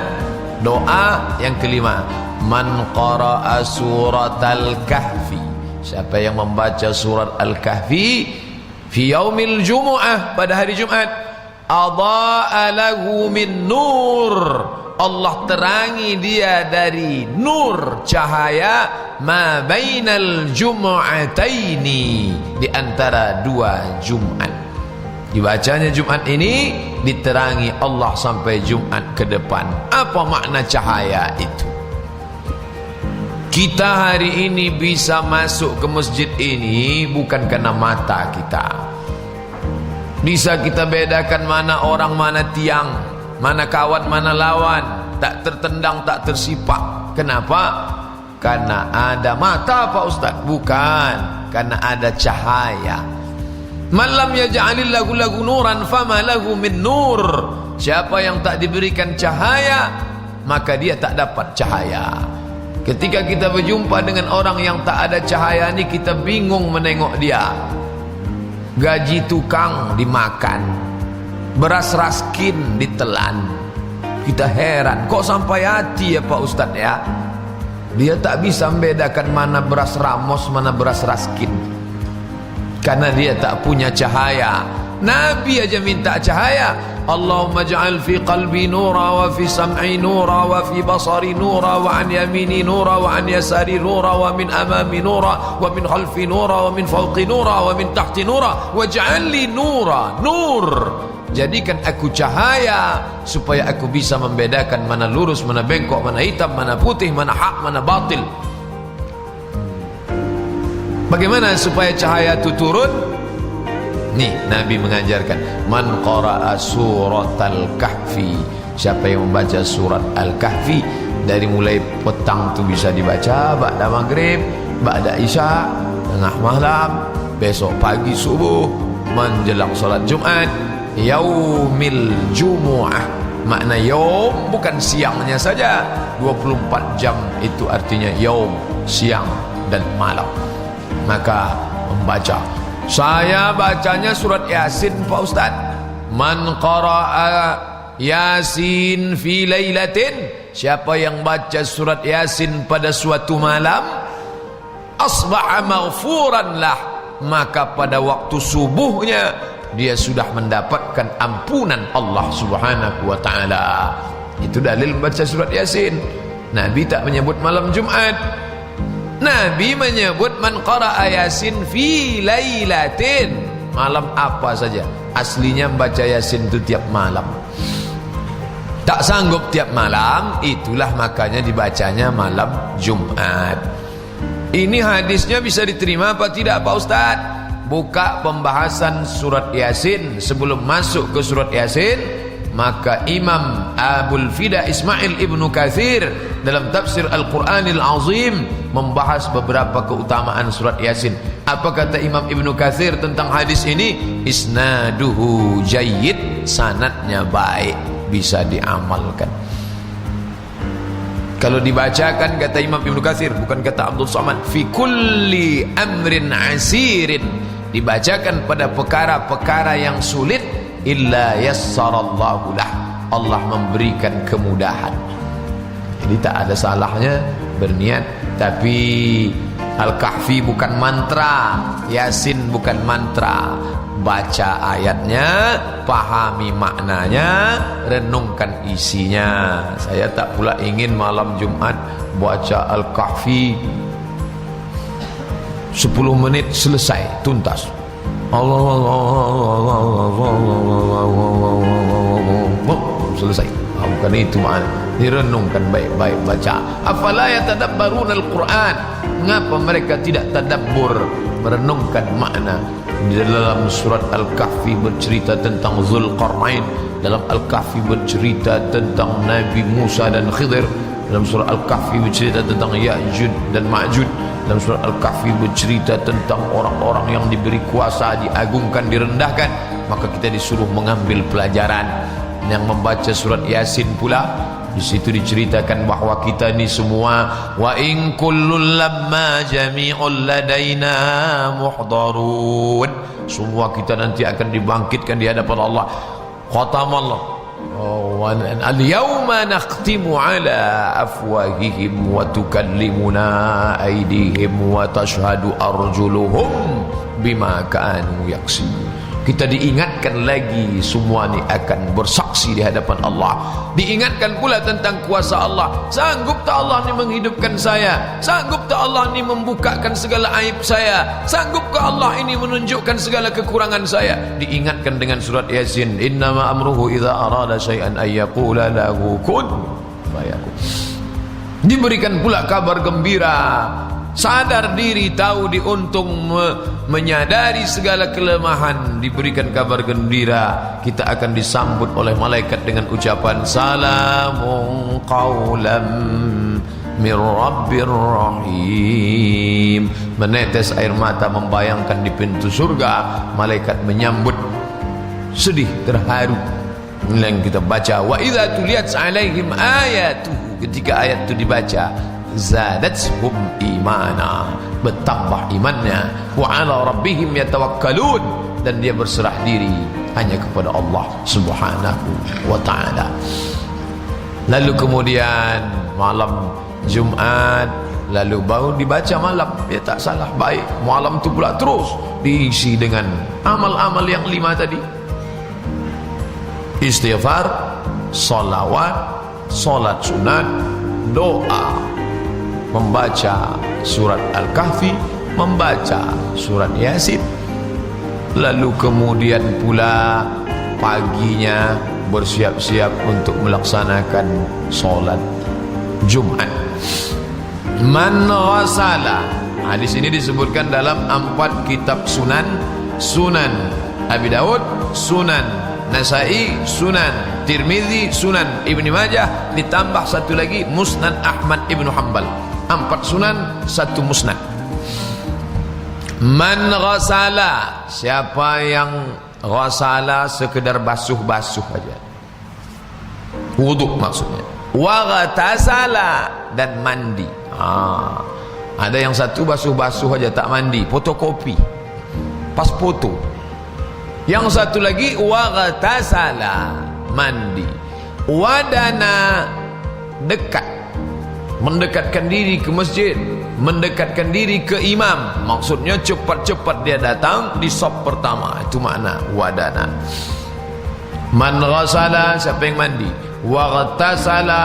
doa. Yang kelima, man qara'a surat Al-Kahfi, siapa yang membaca surat Al-Kahfi fi yaumil jumu'ah, pada hari Jumat, adha'a lahu min nur, Allah terangi dia dari nur, cahaya, ma bainal jumu'ataini, di antara dua Jumat. Dibacanya Jumat ini, diterangi Allah sampai Jumat ke depan. Apa makna cahaya itu? Kita hari ini bisa masuk ke masjid ini bukan karena mata kita. Bisa kita bedakan mana orang, mana tiang, mana kawan, mana lawan. Tak tertendang, tak tersipak. Kenapa? Karena ada mata Pak Ustaz? Bukan, karena ada cahaya. Man lam yaj'alillahu lahu nuran fama lahu min nur. Siapa yang tak diberikan cahaya, maka dia tak dapat cahaya. Ketika kita berjumpa dengan orang yang tak ada cahaya ini, kita bingung menengok dia. Gaji tukang dimakan, beras raskin ditelan. Kita heran, kok sampai hati ya Pak Ustadz ya? Dia tak bisa membedakan mana beras ramos, mana beras raskin, karena dia tak punya cahaya. Nabi aja minta cahaya. Allahumma ja'al fi qalbi nura wa fi sam'i nura wa fi basari nura wa an yamini nura wa an yasari nura wa min amami nura wa min khalfi nura wa min fawqi nura wa min tahti nura waj'al li nura nur. Jadikan aku cahaya supaya aku bisa membedakan mana lurus, mana bengkok, mana hitam, mana putih, mana hak, mana batil. Bagaimana supaya cahaya itu turun? Nih, Nabi mengajarkan, man qara'a surat al-kahfi, siapa yang membaca surat al-kahfi dari mulai petang tu bisa dibaca, ba'da maghrib, ba'da isya, tengah malam, besok pagi subuh, menjelang salat Jumat, yaumil jumu'ah. Makna yaum bukan siangnya saja, 24 jam itu artinya yaum, siang dan malam. Maka membaca, saya bacanya surat Yasin Pak Ustaz. Man qara'a Yasin fi lailatin, siapa yang baca surat Yasin pada suatu malam, asbaha maghfuran lah, maka pada waktu subuhnya dia sudah mendapatkan ampunan Allah Subhanahu wa taala. Itu dalil baca surat Yasin. Nabi tak menyebut malam Jumat. Nabi menyebut man qara'a Yasin fi lailatin, malam apa saja. Aslinya baca Yasin itu tiap malam. Tak sanggup tiap malam, itulah makanya dibacanya malam Jumat. Ini hadisnya bisa diterima apa tidak Pak Ustaz? Buka pembahasan surat Yasin. Sebelum masuk ke surat Yasin, maka Imam Abul Fida Ismail Ibnu Katsir dalam tafsir Al-Quranil Azim membahas beberapa keutamaan surat Yasin. Apa kata Imam Ibnu Katsir tentang hadis ini? Isnaduhu jayyid, sanadnya baik, bisa diamalkan. Kalau dibacakan, kata Imam Ibnu Katsir, bukan kata Abdul Somad, fi kulli amrin asirin, dibacakan pada perkara-perkara yang sulit, illa yassarallahu lah, Allah memberikan kemudahan. Jadi tak ada salahnya berniat. Tapi Al-Kahfi bukan mantra, Yasin bukan mantra. Baca ayatnya, pahami maknanya, renungkan isinya. Saya tak pula ingin malam Jumat baca Al-Kahfi 10 menit selesai, tuntas. Selesai. Bukan itu makna. Direnungkan baik-baik, baca. Afala yatadabbaruna al-Quran, mengapa mereka tidak tadabbur, merenungkan makna. Di dalam surat Al-Kahfi bercerita tentang Zulqarnain, dalam Al-Kahfi bercerita tentang Nabi Musa dan Khidir, dalam surat Al-Kahfi bercerita tentang Ya'jud dan Ma'jud, dalam surat Al-Kahfi bercerita tentang orang-orang yang diberi kuasa, diagungkan, direndahkan. Maka kita disuruh mengambil pelajaran. Yang membaca surat Yasin pula, di situ diceritakan bahawa kita ni semua, wa in kullun lamma jami'un ladaina muhdarun, semua kita nanti akan dibangkitkan di hadapan Allah. Khatamallah, al-yawma nakhtimu ala afwahihim wa tukallimuna aydihim wa tashhadu arjuluhum bima kanu yaksibun. Kita diingatkan lagi, semua ni akan bersaksi di hadapan Allah. Diingatkan pula tentang kuasa Allah. Sanggup tak Allah ni menghidupkan saya? Sanggup tak Allah ni membukakan segala aib saya? Sanggup tak Allah ini menunjukkan segala kekurangan saya? Diingatkan dengan surat Yasin, innama amruhu idza arada syai'an ay yaqula lahu kun fayakun. Diberikan pula kabar gembira, sadar diri, tahu diuntung, menyadari segala kelemahan, diberikan kabar gembira. Kita akan disambut oleh malaikat dengan ucapan salamun qawlam min rabbir rahim. Menetes air mata membayangkan di pintu surga, malaikat menyambut, sedih, terharu. Yang kita baca, wa idza tuliyat alaihim ayatuhu, ketika ayat itu dibaca, zadathum imana, bertambah imannya, wa ala rabbihim yatawakkalun, dan dia berserah diri hanya kepada Allah Subhanahu wa taala. Lalu kemudian malam Jumat, lalu baru dibaca malam, ya tak salah, baik. Malam itu pula terus diisi dengan amal-amal yang 5 tadi. istighfar, salawat, salat sunat, doa, membaca surat Al-Kahfi, membaca surat Yasin. Lalu kemudian pula paginya bersiap-siap untuk melaksanakan solat Jumat. Man ghasala, hadis ini disebutkan dalam 4 kitab sunan: Sunan Abi Daud, Sunan Nasai, Sunan Tirmizi, Sunan Ibni Majah, ditambah satu lagi Musnad Ahmad Ibnu Hanbal. 4 sunan, 1 musnad. Man ghasala, siapa yang ghasala sekedar basuh-basuh aja, wuduk maksudnya. Wa ghatasala, dan mandi. Ada yang satu basuh-basuh aja tak mandi, fotokopi, pas foto. Yang satu lagi wa ghatasala, mandi. Wadana, dekat, mendekatkan diri ke masjid, mendekatkan diri ke imam. Maksudnya cepat-cepat dia datang di saf pertama. Itu makna wadana. Man ghasala, siapa yang mandi. Wa ghatasala,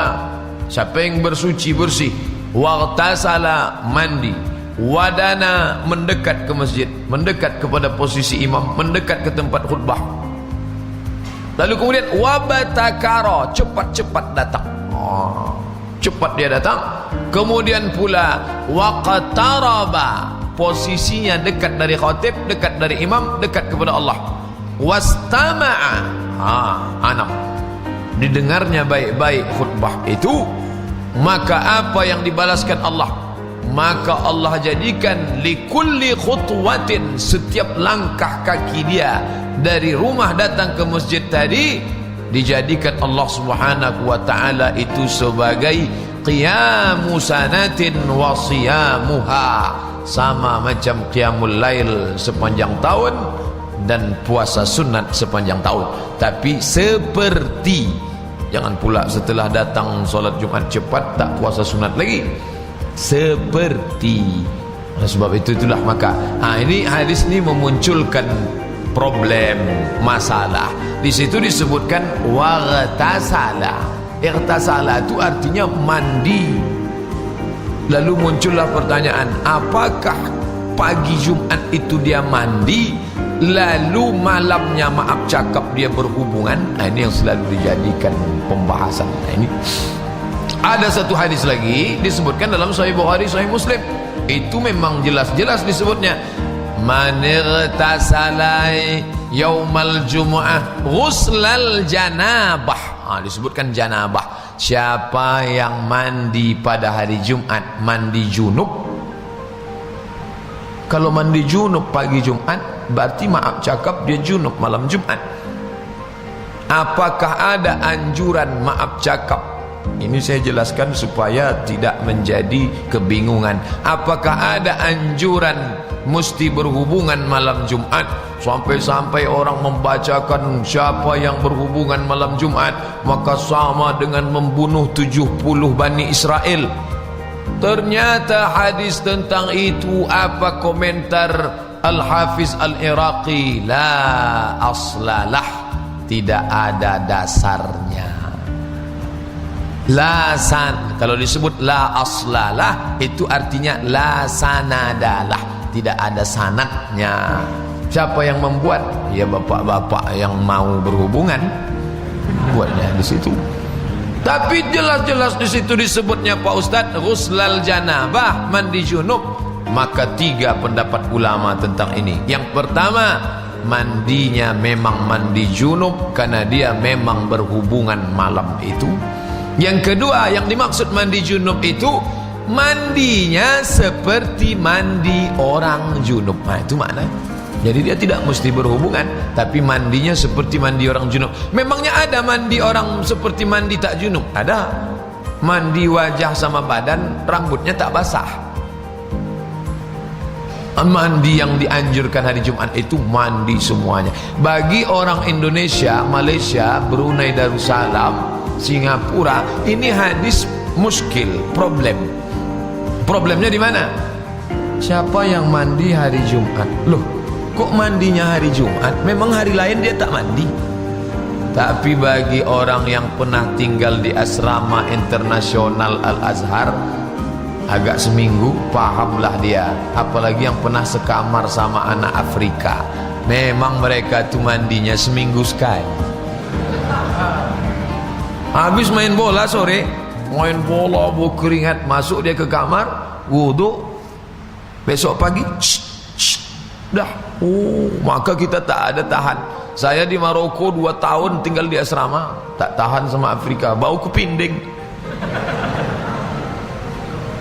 siapa yang bersuci bersih. Wa ghatasala, mandi. Wadana, mendekat ke masjid, mendekat kepada posisi imam, mendekat ke tempat khutbah. Lalu kemudian wabatakara, cepat-cepat datang. Cepat dia datang. Kemudian pula waqtaraba, posisinya dekat dari khatib, dekat dari imam, dekat kepada Allah. Wastama'a, anak, didengarnya baik-baik khutbah itu. Maka apa yang dibalaskan Allah? Maka Allah jadikan likulli khutwatin, setiap langkah kaki dia dari rumah datang ke masjid tadi, dijadikan Allah Subhanahu wa ta'ala itu sebagai qiyamu sanatin wa siyamuha, sama macam qiyamul lail sepanjang tahun dan puasa sunat sepanjang tahun. Tapi seperti, jangan pula setelah datang solat Jumat cepat tak puasa sunat lagi. Seperti. Sebab itulah maka ini hadis ini memunculkan problem, masalah. Di situ disebutkan waghtasala. Ightasala itu artinya mandi. Lalu muncullah pertanyaan, apakah pagi Jumat itu dia mandi, lalu malamnya maaf cakap dia berhubungan? Ini yang selalu dijadikan pembahasan. Ini ada satu hadis lagi disebutkan dalam Sahih Bukhari, Sahih Muslim. Itu memang jelas-jelas disebutnya, man ightasala yaumal jumu'ah ghuslal janabah. Disebutkan janabah, siapa yang mandi pada hari Jumat, mandi junub. Kalau mandi junub pagi Jumat, berarti maaf cakap dia junub malam Jumat. Apakah ada anjuran maaf cakap? Ini saya jelaskan supaya tidak menjadi kebingungan. Apakah ada anjuran mesti berhubungan malam Jumat? Sampai-sampai orang membacakan siapa yang berhubungan malam Jumat maka sama dengan membunuh 70 Bani Israel. Ternyata hadis tentang itu, apa komentar Al-Hafiz Al-Iraqi? La aslalah, tidak ada dasarnya. Kalau disebut la aslalah itu artinya la sanadalah, tidak ada sanadnya. Siapa yang membuat? Ya bapak-bapak yang mau berhubungan buatnya di situ. Tapi jelas-jelas di situ disebutnya Pak Ustadz ghuslal janabah, mandi junub. Maka 3 pendapat ulama tentang ini. Yang pertama, mandinya memang mandi junub karena dia memang berhubungan malam itu. Yang kedua, yang dimaksud mandi junub itu mandinya seperti mandi orang junub. Itu makna. Jadi dia tidak mesti berhubungan, tapi mandinya seperti mandi orang junub. Memangnya ada mandi orang seperti mandi tak junub? Ada. Mandi wajah sama badan, rambutnya tak basah. Mandi yang dianjurkan hari Jumat itu mandi semuanya. Bagi orang Indonesia, Malaysia, Brunei Darussalam, Singapura, ini hadis muskil, problem. Problemnya di mana? Siapa yang mandi hari Jumat? Loh, kok mandinya hari Jumat? Memang hari lain dia tak mandi? Tapi bagi orang yang pernah tinggal di asrama internasional Al-Azhar, agak seminggu pahamlah dia. Apalagi yang pernah sekamar sama anak Afrika, memang mereka tuh mandinya seminggu sekali. Habis main bola sore, main bola berkeringat, masuk dia ke kamar, wudhu, besok pagi dah. Maka kita tak ada tahan. Saya di Maroko 2 tahun tinggal di asrama, tak tahan sama Afrika, bau kepinding.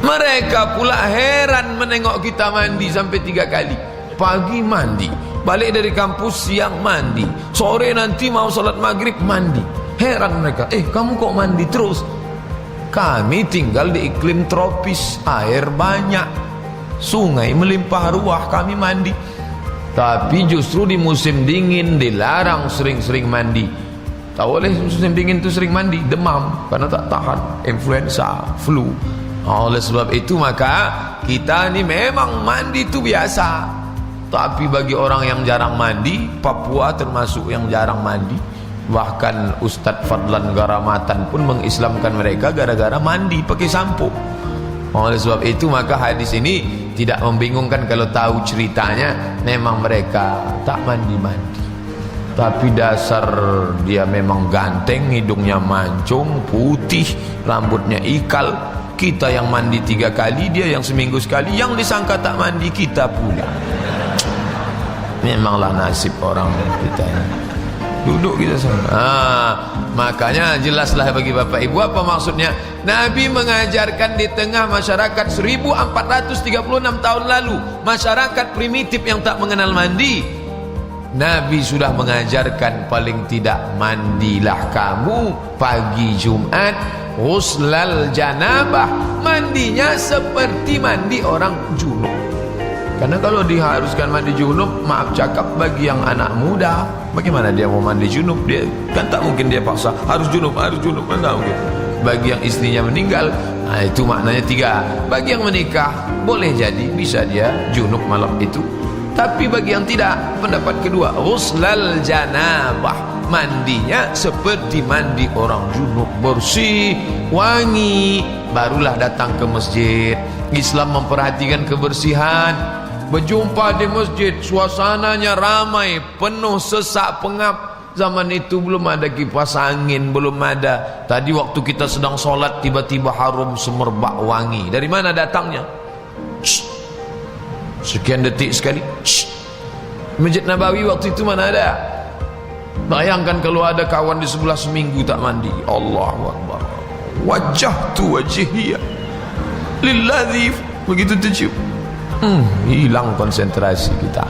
Mereka pula heran menengok kita mandi sampai 3 kali. Pagi mandi, balik dari kampus siang mandi, sore nanti mau salat maghrib mandi. Heran mereka, kamu kok mandi terus? Kami tinggal di iklim tropis, air banyak, sungai melimpah ruah, kami mandi. Tapi justru di musim dingin dilarang sering-sering mandi. Tak boleh musim dingin itu sering mandi, demam karena tak tahan, influenza, flu. Oleh sebab itu maka kita ni memang mandi itu biasa. Tapi bagi orang yang jarang mandi, Papua termasuk yang jarang mandi. Bahkan Ustadz Fadlan Garamatan pun mengislamkan mereka gara-gara mandi pakai sampo. Oleh sebab itu maka hadis ini tidak membingungkan kalau tahu ceritanya. Memang mereka tak mandi-mandi, tapi dasar dia memang ganteng, hidungnya mancung, putih, rambutnya ikal. Kita yang mandi 3 kali, dia yang seminggu sekali. Yang disangka tak mandi, kita pula. Memanglah nasib orang dan kita ini. Duduk kita sama. Makanya jelaslah bagi bapak ibu apa maksudnya. Nabi mengajarkan di tengah masyarakat 1436 tahun lalu, masyarakat primitif yang tak mengenal mandi. Nabi sudah mengajarkan paling tidak mandilah kamu pagi Jumat, ghuslal janabah, mandinya seperti mandi orang junub. Karena kalau diharuskan mandi junub, maaf cakap, bagi yang anak muda, bagaimana dia mau mandi junub? Dia kan tak mungkin dia paksa harus junub, kan tak mungkin. Bagi yang istrinya meninggal, itu maknanya 3. Bagi yang menikah, boleh jadi bisa dia junub malam itu. Tapi bagi yang tidak, pendapat kedua, ghuslal janabah, mandinya seperti mandi orang junub, bersih, wangi, barulah datang ke masjid. Islam memperhatikan kebersihan. Berjumpa di masjid, suasananya ramai, penuh, sesak, pengap. Zaman itu belum ada kipas angin, belum ada. Tadi waktu kita sedang solat, tiba-tiba harum semerbak wangi. Dari mana datangnya? Sekian detik sekali. Masjid Nabawi waktu itu mana ada? Bayangkan kalau ada kawan di sebelah seminggu tak mandi. Allahu Akbar. Wajjahtu wajhiya lilladzi, begitu tercium. Hilang konsentrasi kita.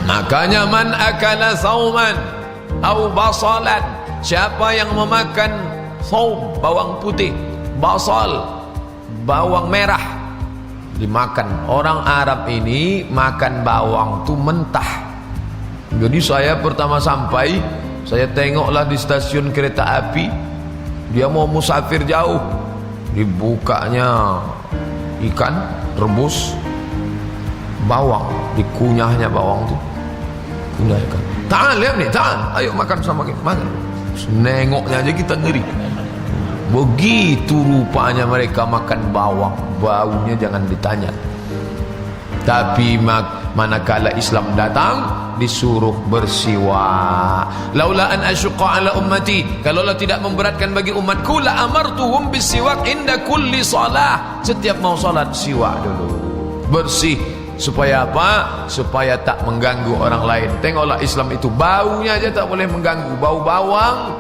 Makanya man akala sauman au basalan, siapa yang memakan saum, bawang putih, basal, bawang merah, dimakan. Orang Arab ini makan bawang tu mentah. Jadi saya pertama sampai, saya tengoklah di stasiun kereta api, dia mau musafir jauh, dibukanya ikan rebus, bawang, dikunyahnya bawang tu, kunyah ikan. Ta'al, lihat ni, ta'al, ayo makan sama kita, makan. Nengoknya aja kita ngeri. Begitu rupanya mereka makan bawang, baunya jangan ditanya. Tapi manakala Islam datang, disuruh bersiwak. Laula an asyqa ala ummati, kalaulah tidak memberatkan bagi umatku, la amartuhum bisiwak inda kulli salah. Setiap mau salat siwak dulu, bersih. Supaya apa? Supaya tak mengganggu orang lain. Tengoklah Islam itu, baunya aja tak boleh mengganggu. Bau bawang,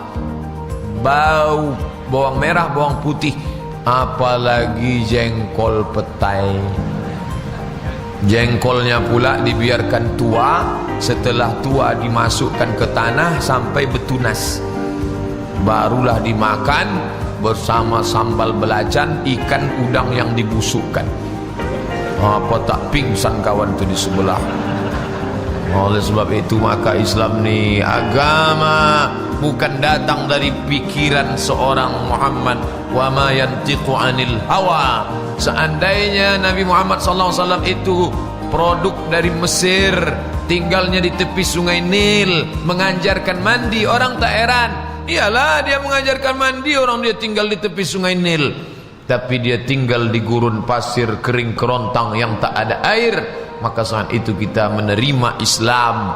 bau bawang merah, bawang putih, apalagi jengkol petai. Jengkolnya pula dibiarkan tua, setelah tua dimasukkan ke tanah sampai betunas, barulah dimakan bersama sambal belacan, ikan udang yang dibusukkan. Apa tak pingsan kawan tu di sebelah. Oleh sebab itu maka Islam ni agama bukan datang dari pikiran seorang Muhammad. Wa ma yantiqu anil hawa. Seandainya Nabi Muhammad sallallahu alaihi wasallam itu produk dari Mesir, tinggalnya di tepi sungai Nil, mengajarkan mandi. Orang tak heran, iyalah dia mengajarkan mandi, orang dia tinggal di tepi sungai Nil. Tapi dia tinggal di gurun pasir kering kerontang yang tak ada air. Maka saat itu kita menerima Islam.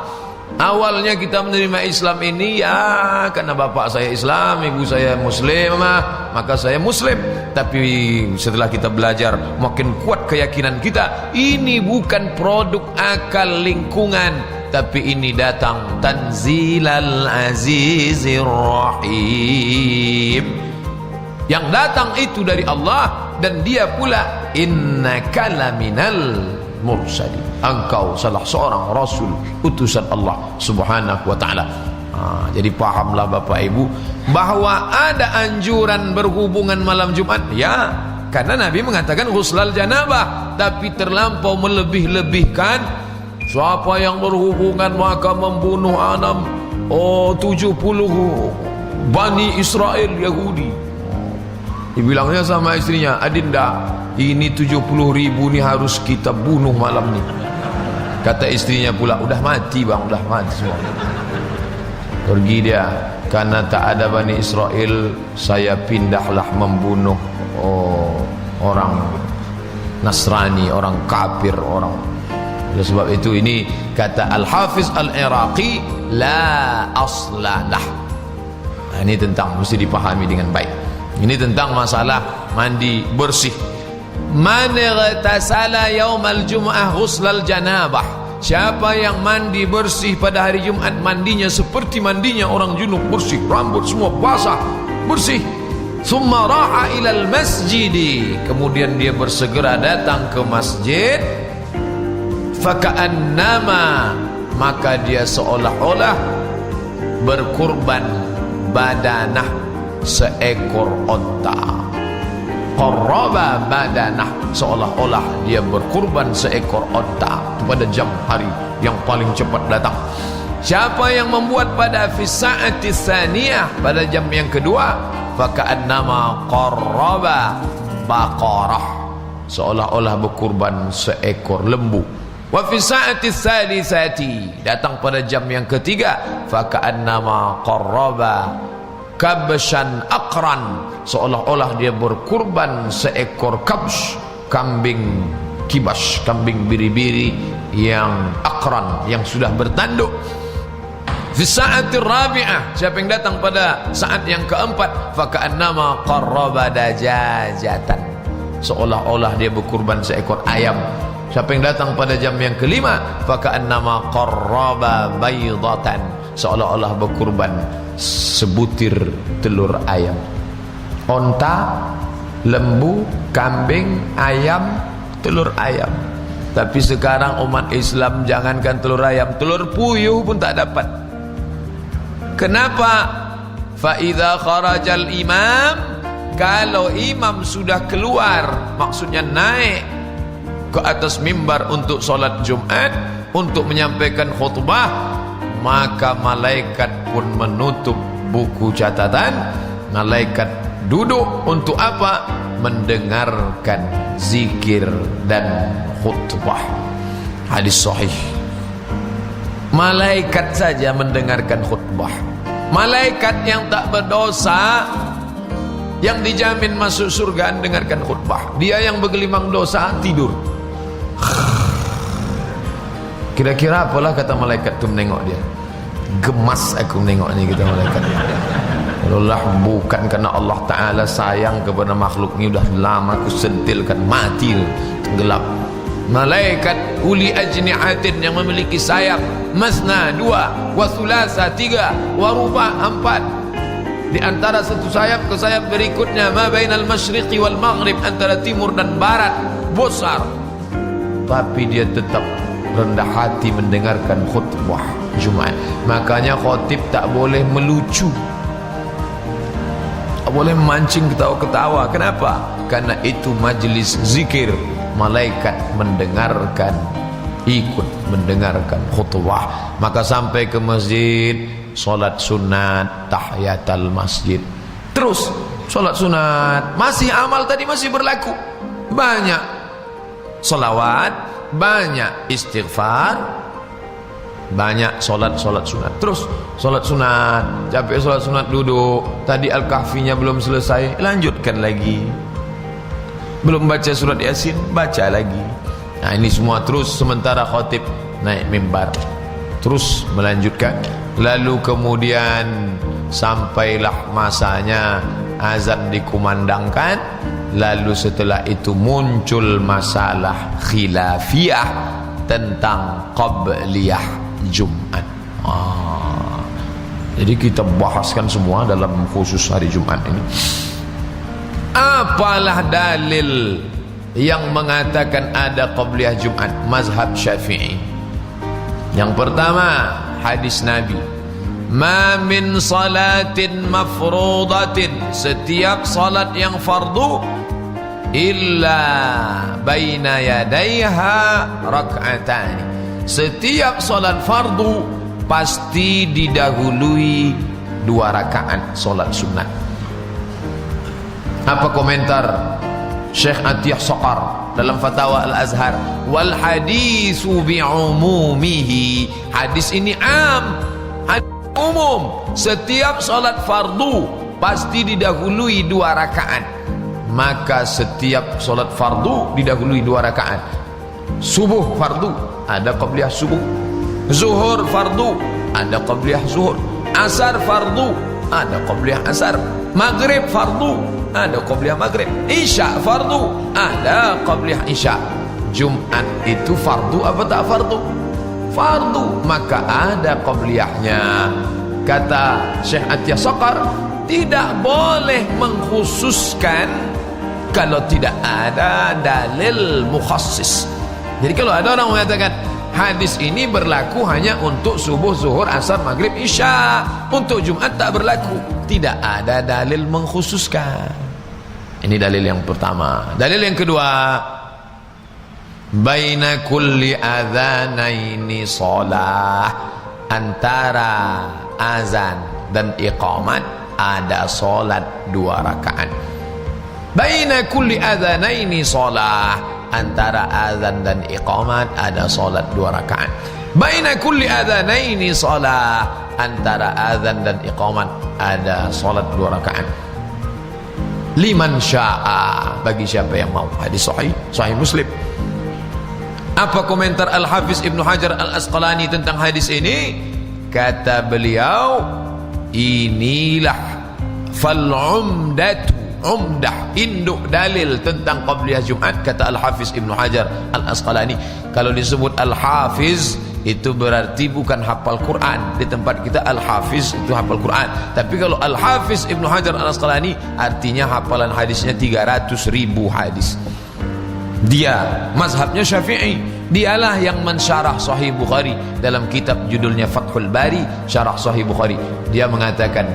Awalnya kita menerima Islam ini ya karena bapak saya Islam, ibu saya muslimah, maka saya muslim. Tapi setelah kita belajar, makin kuat keyakinan kita, ini bukan produk akal lingkungan, tapi ini datang Tanzilal Azizir Rahim. Yang datang itu dari Allah, dan dia pula innaka laminal mursalin, engkau salah seorang rasul utusan Allah subhanahu wa ta'ala. Jadi pahamlah Bapak Ibu bahwa ada anjuran berhubungan malam Jumat, ya, karena Nabi mengatakan ghuslal janabah, tapi terlampau melebih-lebihkan. Siapa yang berhubungan maka membunuh 70 Bani Israel Yahudi. Dibilangnya sama istrinya, Adinda, ini 70.000 nih harus kita bunuh malam nih. Kata istrinya pula, udah mati bang, udah mati semua. Pergi dia, karena tak ada Bani Israel, saya pindahlah membunuh orang Nasrani, orang kafir, orang. Oleh sebab itu ini kata Al-Hafiz Al-Iraqi, la aslalah. Ini tentang mesti dipahami dengan baik. Ini tentang masalah mandi bersih. Man igtasala yaumal jum'ah ghuslal janabah. Siapa yang mandi bersih pada hari Jumat, mandinya seperti mandinya orang junub, bersih, rambut semua basah, bersih. Summa raha ilal masjidi, kemudian dia bersegera datang ke masjid. Faka'annama, maka dia seolah-olah berkurban badanah, seekor onta. Qarraba badanah, seolah-olah dia berkurban seekor onta pada jam hari yang paling cepat datang. Siapa yang membuat pada fi sa'ati tsaniyah, pada jam yang kedua, faka'annama qarraba baqarah, seolah-olah berkurban seekor lembu. Wa fi sa'ati tsalitsati, datang pada jam yang ketiga, faka'annama qarraba kabshan aqran, seolah-olah dia berkurban seekor kabsh, kambing kibas, kambing biri-biri yang aqran, yang sudah bertanduk. Fi sa'atir rabi'ah, siapa yang datang pada saat yang keempat, faka'annama qarraba dajajatan, seolah-olah dia berkurban seekor ayam. Siapa yang datang pada jam yang kelima, faka'annama qarraba baydatan, seolah-olah berkurban sebutir telur ayam. Onta, lembu, kambing, ayam, telur ayam. Tapi sekarang umat Islam jangankan telur ayam, telur puyuh pun tak dapat. Kenapa? Fa idza kharajal imam, kalau imam sudah keluar, maksudnya naik ke atas mimbar untuk solat Jumat, untuk menyampaikan khutbah, maka malaikat pun menutup buku catatan. Malaikat duduk untuk apa? Mendengarkan zikir dan khutbah. Hadis sahih. Malaikat saja mendengarkan khutbah. Malaikat yang tak berdosa, yang dijamin masuk surga, dengarkan khutbah. Dia yang bergelimang dosa tidur. Kira-kira apalah kata malaikat tu menengok dia? Gemas aku menengok ni, kata malaikat. Allah, bukan karena Allah Ta'ala sayang kepada makhluk ni, dah lama aku sentilkan, mati, tenggelam. Malaikat uli ajni'atin, yang memiliki sayap, masna 2, wa thulatha 3, wa ruba 4. Di antara satu sayap ke sayap berikutnya, ma bainal masyriqi wal maghrib, antara timur dan barat, besar. Tapi dia tetap rendah hati mendengarkan khutbah Jumat. Makanya khotib tak boleh melucu, tak boleh memancing ketawa-ketawa. Kenapa? Karena itu majlis zikir. Malaikat mendengarkan, ikut mendengarkan khutbah. Maka sampai ke masjid, solat sunat, tahiyatul masjid. Terus solat sunat, masih amal tadi masih berlaku. Banyak salawat, banyak istighfar, banyak solat sunat. Terus solat sunat, capek solat sunat duduk, tadi Al-Kahfinya belum selesai, lanjutkan lagi. Belum baca surat Yasin, baca lagi. Nah ini semua terus sementara khatib naik mimbar, terus melanjutkan. Lalu kemudian sampailah masanya azan dikumandangkan. Lalu setelah itu muncul masalah khilafiyah tentang qabliyah Jumat. Jadi kita bahaskan semua dalam khusus hari Jumat ini. Apalah dalil yang mengatakan ada qabliyah Jumat? Mazhab Syafi'i. Yang pertama, hadis Nabi, ma min salatin mafrudatin, setiap salat yang fardu, illa baina yadaiha rak'atani, setiap salat fardu pasti didahului 2 rakaat salat sunat. Apa komentar Syekh Atiyah Soqar dalam Fatwa Al-Azhar? Wal hadisu bi'umumihi, hadis ini umum, setiap salat fardu pasti didahului 2 rakaat. Maka setiap salat fardu didahului 2 rakaat. Subuh fardu, ada qabliyah subuh. Zuhur fardu, ada qabliyah zuhur. Asar fardu, ada qabliyah asar. Maghrib fardu, ada qabliyah maghrib. Isya fardu, ada qabliyah isya. Jumat itu fardu apa tak fardu? Fardu, maka ada qabliyahnya. Kata Syekh Atiyah Soqar, tidak boleh mengkhususkan kalau tidak ada dalil mukhassis. Jadi kalau ada orang mengatakan hadis ini berlaku hanya untuk subuh, zuhur, asar, maghrib, isya, untuk Jumat tak berlaku, tidak ada dalil mengkhususkan. Ini dalil yang pertama. Dalil yang kedua, baina kulli adzanaini shalah, antara azan dan iqamat ada salat 2 rakaat. Baina kulli adzanaini shalah, antara azan dan iqamat ada salat 2 rakaat. Baina kulli adzanaini shalah, antara azan dan iqamat ada salat 2 rakaat. Liman syaa, bagi siapa yang mau. Hadis sahih Muslim. Apa komentar Al-Hafiz Ibnu Hajar Al-Asqalani tentang hadis ini? Kata beliau, inilah fal-umdatu, umdah, induk dalil tentang qabliyah Jumat. Kata Al-Hafiz Ibnu Hajar Al-Asqalani, kalau disebut Al-Hafiz itu berarti bukan hafal Quran. Di tempat kita Al-Hafiz itu hafal Quran, tapi kalau Al-Hafiz Ibnu Hajar Al-Asqalani artinya hafalan hadisnya 300.000 hadis. Dia mazhabnya Syafi'i, dialah yang mensyarah Sahih Bukhari dalam kitab judulnya Fathul Bari, syarah Sahih Bukhari. Dia mengatakan,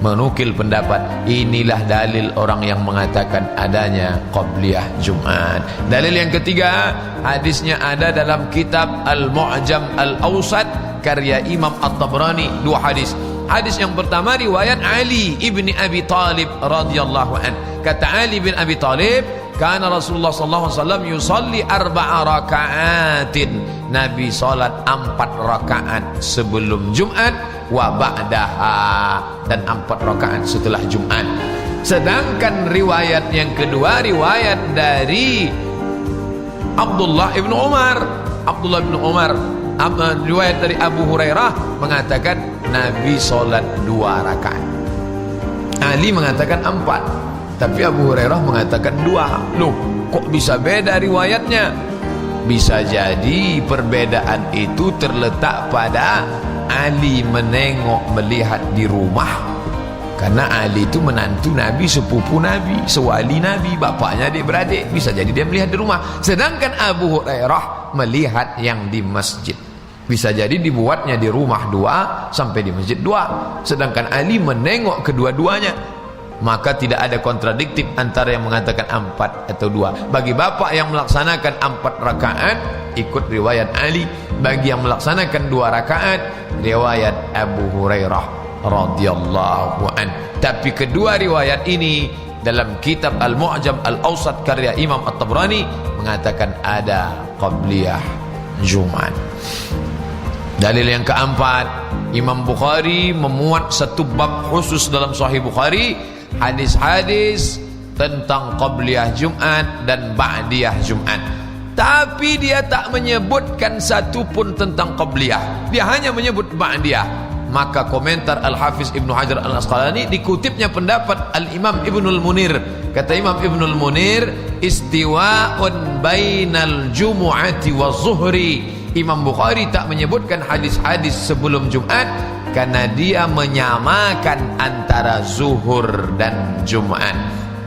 menukil pendapat, inilah dalil orang yang mengatakan adanya qabliyah Jumat. Dalil yang ketiga, hadisnya ada dalam kitab Al-Mu'jam Al-Awsat karya Imam At-Tabrani, 2 hadis. Hadis yang pertama riwayat Ali ibni Abi Talib radhiyallahu an. Kata Ali bin Abi Talib, kana Rasulullah sallallahu alaihi wasallam yusalli 4 rakaatin, Nabi salat 4 rakaat sebelum Jumat, wa ba'daha, dan 4 rakaat setelah Jumat. Sedangkan riwayat yang kedua riwayat dari Abdullah ibn Umar. Abdullah ibn Umar, riwayat dari Abu Hurairah mengatakan Nabi salat 2 rakaat. Ali mengatakan 4, tapi Abu Hurairah mengatakan 2. Loh, kok bisa beda riwayatnya? Bisa jadi perbedaan itu terletak pada Ali menengok, melihat di rumah. Karena Ali itu menantu Nabi, sepupu Nabi, sewali Nabi, bapaknya adik-beradik. Bisa jadi dia melihat di rumah. Sedangkan Abu Hurairah melihat yang di masjid. Bisa jadi dibuatnya di rumah 2 sampai di masjid 2. Sedangkan Ali menengok kedua-duanya. Maka tidak ada kontradiktif antara yang mengatakan 4 atau 2. Bagi bapak yang melaksanakan 4 rakaat ikut riwayat Ali, bagi yang melaksanakan 2 rakaat riwayat Abu Hurairah radhiyallahu an. Tapi kedua riwayat ini dalam kitab Al-Mu'jam Al-Awsat karya Imam At-Tabrani mengatakan ada qabliyah Jumat. Dalil yang keempat, Imam Bukhari memuat satu bab khusus dalam Sahih Bukhari, hadis-hadis tentang qabliyah Jumat dan ba'diyah Jumat. Tapi dia tak menyebutkan satu pun tentang qabliyah. Dia hanya menyebut ba'diyah. Maka komentar Al-Hafiz Ibnu Hajar Al-Asqalani dikutipnya pendapat Al-Imam Ibnul Munir. Kata Imam Ibnul Munir, istiwa'un bainal jumu'ati wa zuhri. Imam Bukhari tak menyebutkan hadis-hadis sebelum Jumat karena dia menyamakan antara zuhur dan Jumat.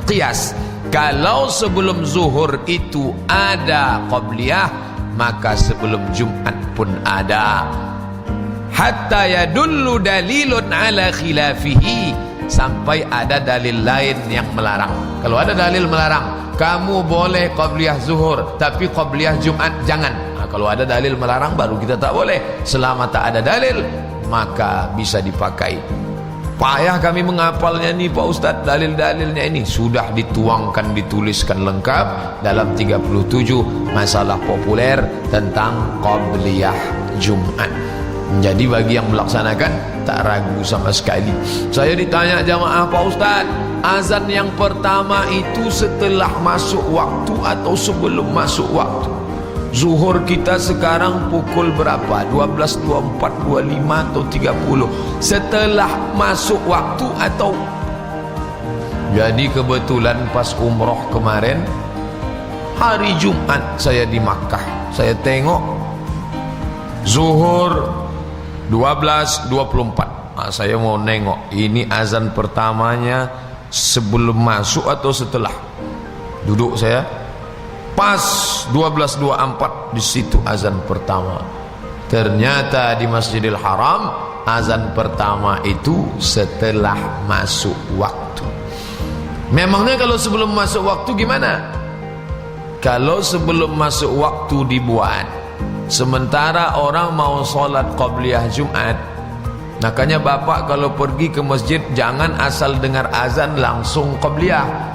Qiyas, kalau sebelum zuhur itu ada qabliyah, maka sebelum Jumat pun ada. Hatta yadullu dalilun ala khilafihi, sampai ada dalil lain yang melarang. Kalau ada dalil melarang, kamu boleh qabliyah zuhur tapi qabliyah Jumat jangan. Kalau ada dalil melarang baru kita tak boleh. Selama tak ada dalil maka bisa dipakai. Payah kami menghafalnya ni Pak Ustaz, dalil-dalilnya ini sudah dituangkan, dituliskan lengkap dalam 37 masalah populer tentang qabliyah Jumat. Jadi bagi yang melaksanakan tak ragu sama sekali. Saya ditanya jamaah, Pak Ustaz, azan yang pertama itu setelah masuk waktu atau sebelum masuk waktu? Zuhur kita sekarang pukul berapa? 12.24, 25 atau 30? Setelah masuk waktu atau? Jadi kebetulan pas umroh kemarin, hari Jumat saya di Makkah, saya tengok Zuhur 12.24. Saya mau nengok ini azan pertamanya sebelum masuk atau setelah. Duduk saya, pas 12.24 di situ azan pertama. Ternyata di Masjidil Haram azan pertama itu setelah masuk waktu. Memangnya kalau sebelum masuk waktu gimana? Kalau sebelum masuk waktu dibuat, sementara orang mau sholat qabliyah Jumat, makanya bapak kalau pergi ke masjid jangan asal dengar azan langsung qabliyah.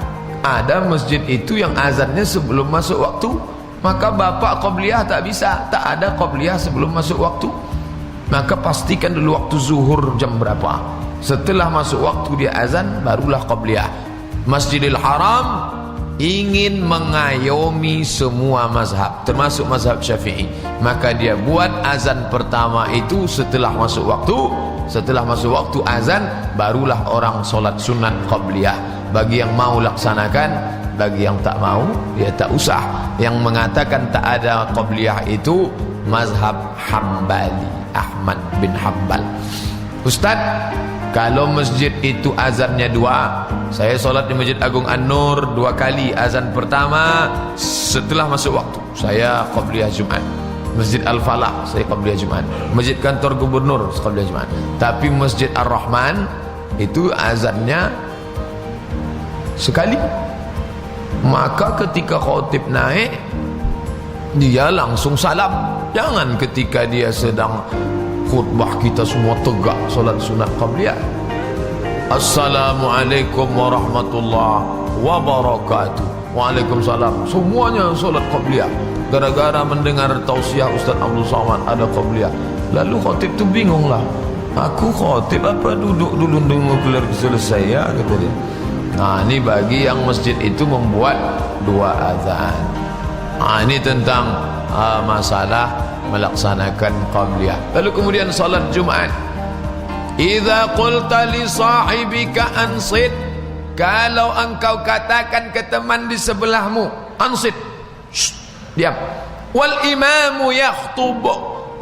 Ada masjid itu yang azannya sebelum masuk waktu, maka bapak qabliyah tak bisa, tak ada qabliyah sebelum masuk waktu. Maka pastikan dulu waktu zuhur jam berapa. Setelah masuk waktu dia azan, barulah qabliyah. Masjidil Haram ingin mengayomi semua mazhab, termasuk mazhab Syafi'i. Maka dia buat azan pertama itu setelah masuk waktu. Setelah masuk waktu azan, barulah orang solat sunat qabliyah. Bagi yang mau laksanakan, bagi yang tak mau, dia tak usah. Yang mengatakan tak ada qabliyah itu mazhab Hambali, Ahmad bin Hanbal. Ustaz, kalau masjid itu azannya 2, saya solat di Masjid Agung An-Nur 2 kali. Azan pertama setelah masuk waktu, saya qabliyah Jumat. Masjid Al-Falah saya qabliyah Jumat. Masjid Kantor Gubernur qabliyah Jumat. Tapi Masjid Ar-Rahman itu azannya sekali. Maka ketika khatib naik, dia langsung salam. Jangan ketika dia sedang khutbah kita semua tegak solat sunat qabliyah. Assalamualaikum warahmatullahi wabarakatuh. Waalaikumsalam. Semuanya solat qabliyah. Gara-gara mendengar tausiah Ustaz Abdul Somad ada qabliyah. Lalu khatib tu bingung lah. Aku khatib apa duduk dulu tunggu kelar selesai ya, kata dia. Nah, ini bagi yang masjid itu membuat 2 azan. Ini tentang masalah melaksanakan qabliyah. Lalu kemudian salat Jumat. Idza qulta li sahibika ansit, kalau engkau katakan ke teman di sebelahmu, ansit, diam. Wal imamu yakhtub,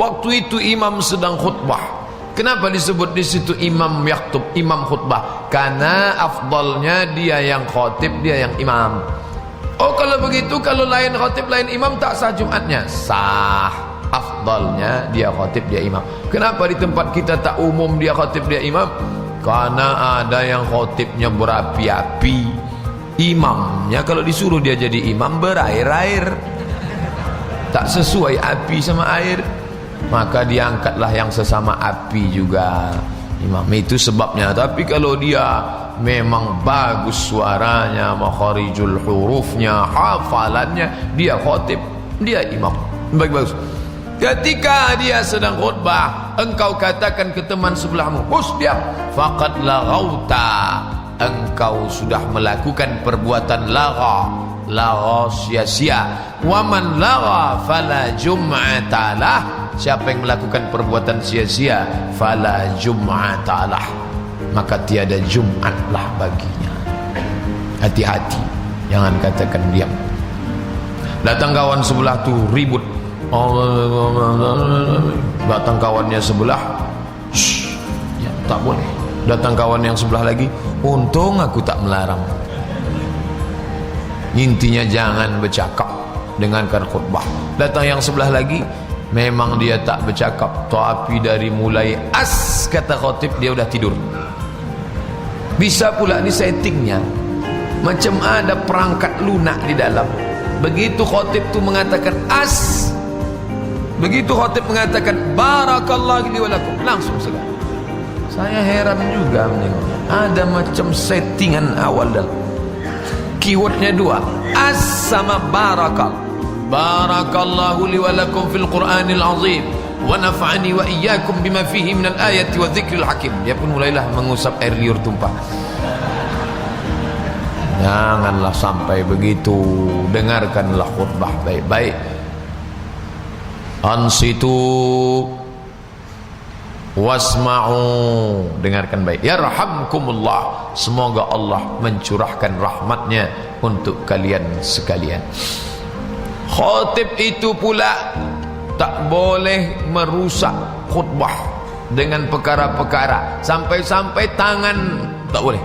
waktu itu imam sedang khutbah. Kenapa disebut di situ imam yaktub, imam khutbah? Karena afdalnya dia yang khatib, dia yang imam. Oh, kalau begitu, kalau lain khatib lain imam tak sah Jumatnya? Sah. Afdalnya dia khatib, dia imam. Kenapa di tempat kita tak umum dia khatib, dia imam? Karena ada yang khatibnya berapi-api, imamnya kalau disuruh dia jadi imam berair-air, tak sesuai api sama air. Maka diangkatlah yang sesama api juga imam. Itu sebabnya. Tapi kalau dia memang bagus suaranya, makharijul hurufnya, hafalannya, dia khotib, dia imam, bagus. Ketika dia sedang khutbah, engkau katakan ke teman sebelahmu, "Hus, diam." Faqad laghauta, engkau sudah melakukan perbuatan lagha, sia-sia. Wa man lagha fala jum'ata lah. Siapa yang melakukan perbuatan sia-sia, fala jum'ata lah, maka tiada Jumat lah baginya. Hati-hati, jangan katakan diam. Datang kawan sebelah tu ribut, datang kawannya sebelah, ya, tak boleh. Datang kawan yang sebelah lagi, untung aku tak melarang. Intinya jangan bercakap, dengarkan khutbah. Datang yang sebelah lagi, memang dia tak bercakap, tapi dari mulai as kata khotib dia udah tidur. Bisa pula di settingnya macam ada perangkat lunak di dalam. Begitu khotib tu mengatakan as, begitu khotib mengatakan barakallahu li wa lakum, langsung segala. Saya heran juga menengoknya, ada macam settingan awal dalam. Keywordnya dua, as sama barakal. Barakallahu li wa lakum fil Qur'anil azim wa nafa'ani wa iyyakum bima fihi minal ayati wa dzikril hakim. Dia pun mulailah mengusap air liur tumpah. Janganlah sampai begitu. Dengarkanlah khutbah baik-baik. Ansitu wasma'u, dengarkan baik. Yarhamkumullah, semoga Allah mencurahkan rahmatnya untuk kalian sekalian. Khotib itu pula tak boleh merusak khutbah dengan perkara-perkara, sampai-sampai tangan tak boleh.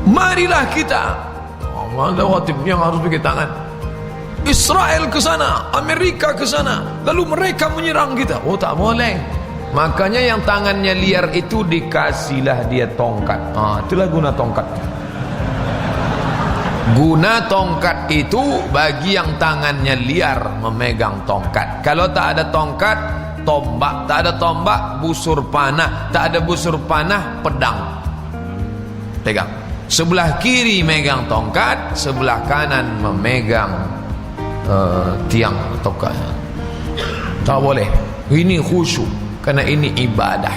Marilah kita, ada khotib yang harus pakai tangan. Israel ke sana, Amerika ke sana, lalu mereka menyerang kita. Oh, tak boleh. Makanya yang tangannya liar itu dikasihlah dia tongkat. Itulah guna tongkat. Guna tongkat itu bagi yang tangannya liar memegang tongkat. Kalau tak ada tongkat, tombak. Tak ada tombak, busur panah. Tak ada busur panah, pedang. Pegang. Sebelah kiri megang tongkat, sebelah kanan memegang tiang tongkat. Tak boleh. Ini khusyuk, karena ini ibadah.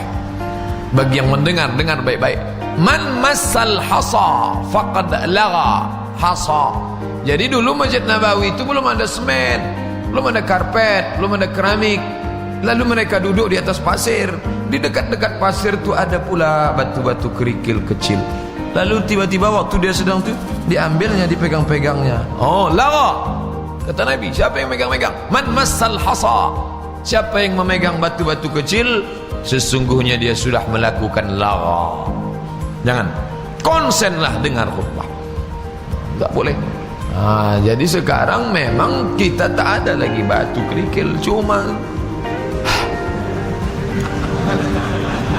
Bagi yang mendengar, dengar baik-baik. Man massal hasa faqad lagha. Hasa. Jadi dulu Masjid Nabawi itu belum ada semen, belum ada karpet, belum ada keramik. Lalu mereka duduk di atas pasir. Di dekat-dekat pasir itu ada pula batu-batu kerikil kecil. Lalu tiba-tiba waktu dia sedang tu, diambilnya, dipegang-pegangnya. Oh, lagha. Kata Nabi, siapa yang megang-megang? Man massal hasa. Siapa yang memegang batu-batu kecil, sesungguhnya dia sudah melakukan lagha. Jangan. Konsenlah dengar khutbah. Tak boleh. Jadi sekarang memang kita tak ada lagi batu kerikil, cuma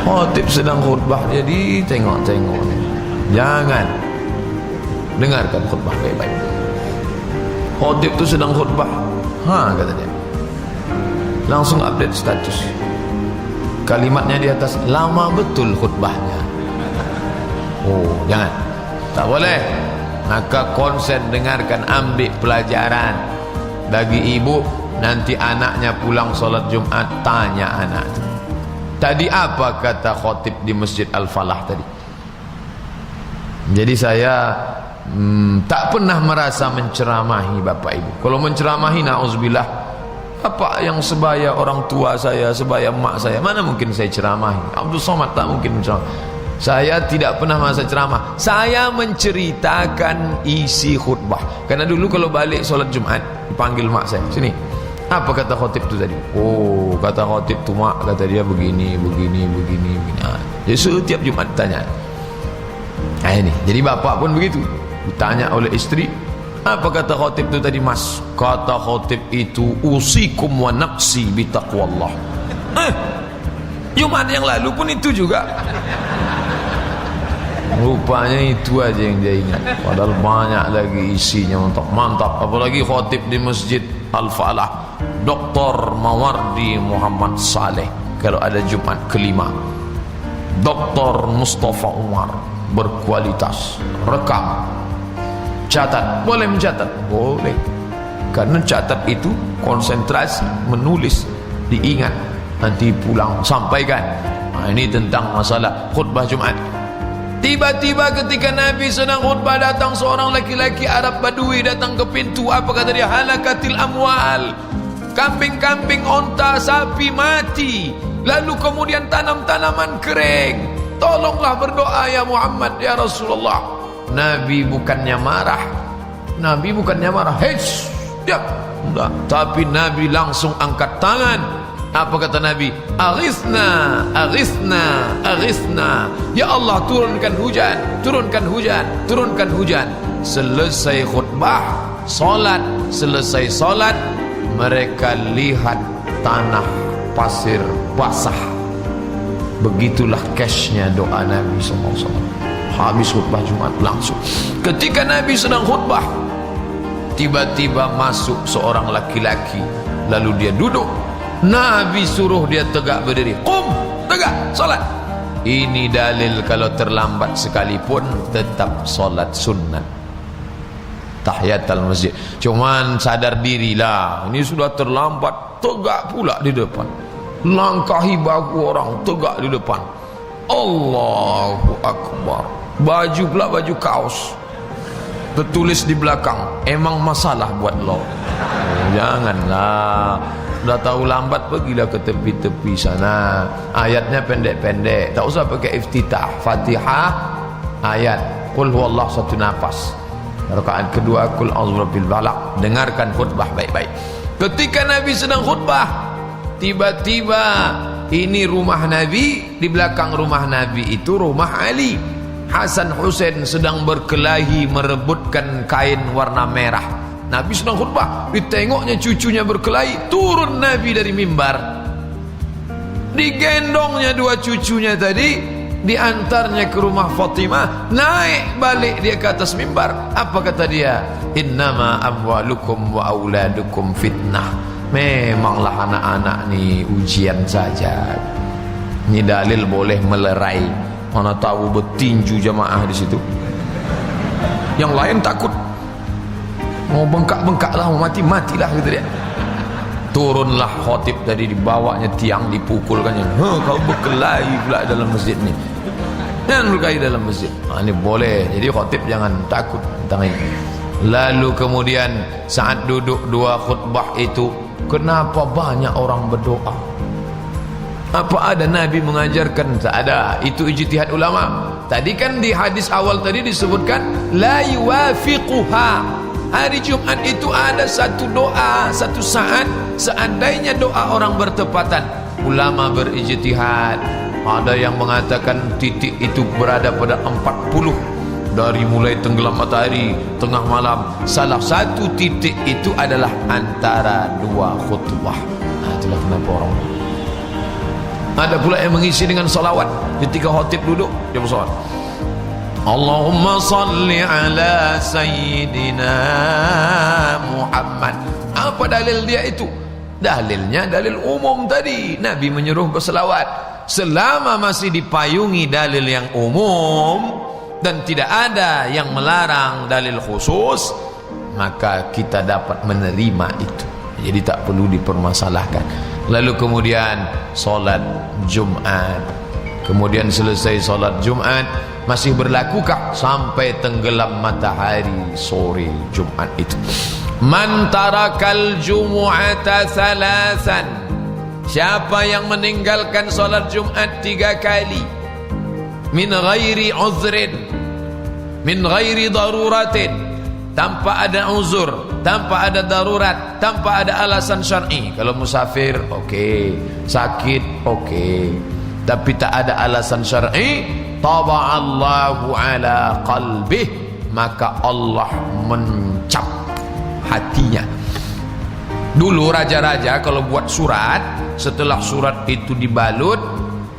khotib sedang khutbah, jadi tengok-tengok. Jangan. Dengarkan khutbah baik-baik. Khotib tu sedang khutbah, kata dia, langsung update status. Kalimatnya di atas, lama betul khutbahnya. Oh, jangan. Tak boleh. Maka konsen, dengarkan, ambil pelajaran. Bagi ibu, nanti anaknya pulang solat Jumat, tanya anak itu, tadi apa kata khotib di Masjid Al-Falah tadi. Jadi saya tak pernah merasa menceramahi bapak ibu. Kalau menceramahi, na'udzubillah, apa yang sebaya orang tua saya, sebaya mak saya, mana mungkin saya ceramahi. Abdul Somad tak mungkin menceramahi. Saya tidak pernah masa ceramah. Saya menceritakan isi khutbah. Karena dulu kalau balik solat Jumat, dipanggil mak saya, sini, apa kata khotib tu tadi? Oh, kata khotib tu mak, kata dia begini. Jadi setiap Jumat tanya. Ini, jadi bapak pun begitu, ditanya oleh istri, apa kata khotib tu tadi mas? Kata khotib itu, usikum wa nafsi bitaqwallah. Jumat yang lalu pun itu juga. Rupanya itu aja yang dia ingat, padahal banyak lagi isinya. Mantap. Apalagi khotib di Masjid Al-Falah, Dr. Mawardi Muhammad Saleh, kalau ada Jumat kelima, Dr. Mustafa Umar, berkualitas. Rekam, catat. Boleh mencatat? Boleh. Karena catat itu konsentrasi, menulis, diingat, nanti pulang sampaikan. Ini tentang masalah khutbah Jumat. Tiba-tiba ketika Nabi sedang khutbah, datang seorang laki-laki Arab Badui, datang ke pintu. Apa kata dia? Halakatil amwal, kambing-kambing, onta, sapi mati, lalu kemudian tanam-tanaman kering. Tolonglah berdoa ya Muhammad, ya Rasulullah. Nabi bukannya marah, Nabi bukannya marah, hei, diam. Enggak. Tapi Nabi langsung angkat tangan. Apa kata Nabi? Aghithna, aghithna, aghithna. Ya Allah, turunkan hujan, turunkan hujan, turunkan hujan. Selesai khutbah, solat. Selesai solat, mereka lihat tanah pasir basah. Begitulah cashnya doa Nabi SAW. Habis khutbah Jumat langsung. Ketika Nabi sedang khutbah, tiba-tiba masuk seorang laki-laki, lalu dia duduk. Nabi suruh dia tegak berdiri. Qum, tegak, solat. Ini dalil kalau terlambat sekalipun tetap solat sunat, tahiyatul masjid. Cuman sadar dirilah, ini sudah terlambat, tegak pula di depan. Langkahi bahu orang, tegak di depan. Allahu Akbar. Baju pula baju kaos, tertulis di belakang, emang masalah buat lo. Janganlah. Dah tahu lambat, pergilah ke tepi-tepi sana. Ayatnya pendek-pendek, tak usah pakai iftitah. Fatihah, ayat Qul huwallah satu nafas. Rakaat kedua Qul a'udzu birabbil falaq. Dengarkan khutbah baik-baik. Ketika Nabi sedang khutbah, tiba-tiba ini rumah Nabi, di belakang rumah Nabi itu rumah Ali. Hasan Husain sedang berkelahi merebutkan kain warna merah. Nabi sedang khutbah, ditengoknya cucunya berkelahi. Turun Nabi dari mimbar, digendongnya dua cucunya tadi, diantarnya ke rumah Fatimah. Naik balik dia ke atas mimbar. Apa kata dia? Innama amwalukum wa auladukum fitnah. Memanglah anak-anak ni ujian saja. Ini dalil boleh melerai. Mana tahu bertinju jamaah di situ. Yang lain takut, mau bengkak-bengkak lah, mau mati-matilah gitu dia. Turunlah khotib tadi, dibawanya tiang, dipukulkannya. Kau berkelahi pula dalam masjid ni. Jangan berkelahi dalam masjid. Ini boleh. Jadi khotib jangan takut tentang ini. Lalu kemudian saat duduk dua khutbah itu, kenapa banyak orang berdoa? Apa ada Nabi mengajarkan? Tak ada. Itu ijtihad ulama. Tadi kan di hadis awal tadi disebutkan la yuwafiquha. Hari Jumat itu ada satu doa, satu saat, seandainya doa orang bertepatan, ulama berijtihad. Ada yang mengatakan titik itu berada pada 40, dari mulai tenggelam matahari, tengah malam. Salah satu titik itu adalah antara dua khutbah. Itulah kenapa orang. Ada pula yang mengisi dengan salawat. Ketika khatib duduk, dia bersalawat. Allahumma salli ala Sayyidina Muhammad. Apa dalil dia itu? Dalilnya dalil umum tadi. Nabi menyuruh berselawat. Selama masih dipayungi dalil yang umum dan tidak ada yang melarang dalil khusus, maka kita dapat menerima itu. Jadi tak perlu dipermasalahkan. Lalu kemudian solat Jumat. Kemudian selesai solat Jumat, masih berlakukah sampai tenggelam matahari sore Jumat itu? Man tarakal jumu'ata salasan. Siapa yang meninggalkan solat Jumat 3 kali, min ghairi uzrin, min ghairi daruratin, tanpa ada uzur, tanpa ada darurat, tanpa ada alasan syar'i. Kalau musafir okey, sakit okey, tapi tak ada alasan syar'i, taba'allahu ala qalbih, maka Allah mencap hatinya. Dulu raja-raja kalau buat surat, setelah surat itu dibalut,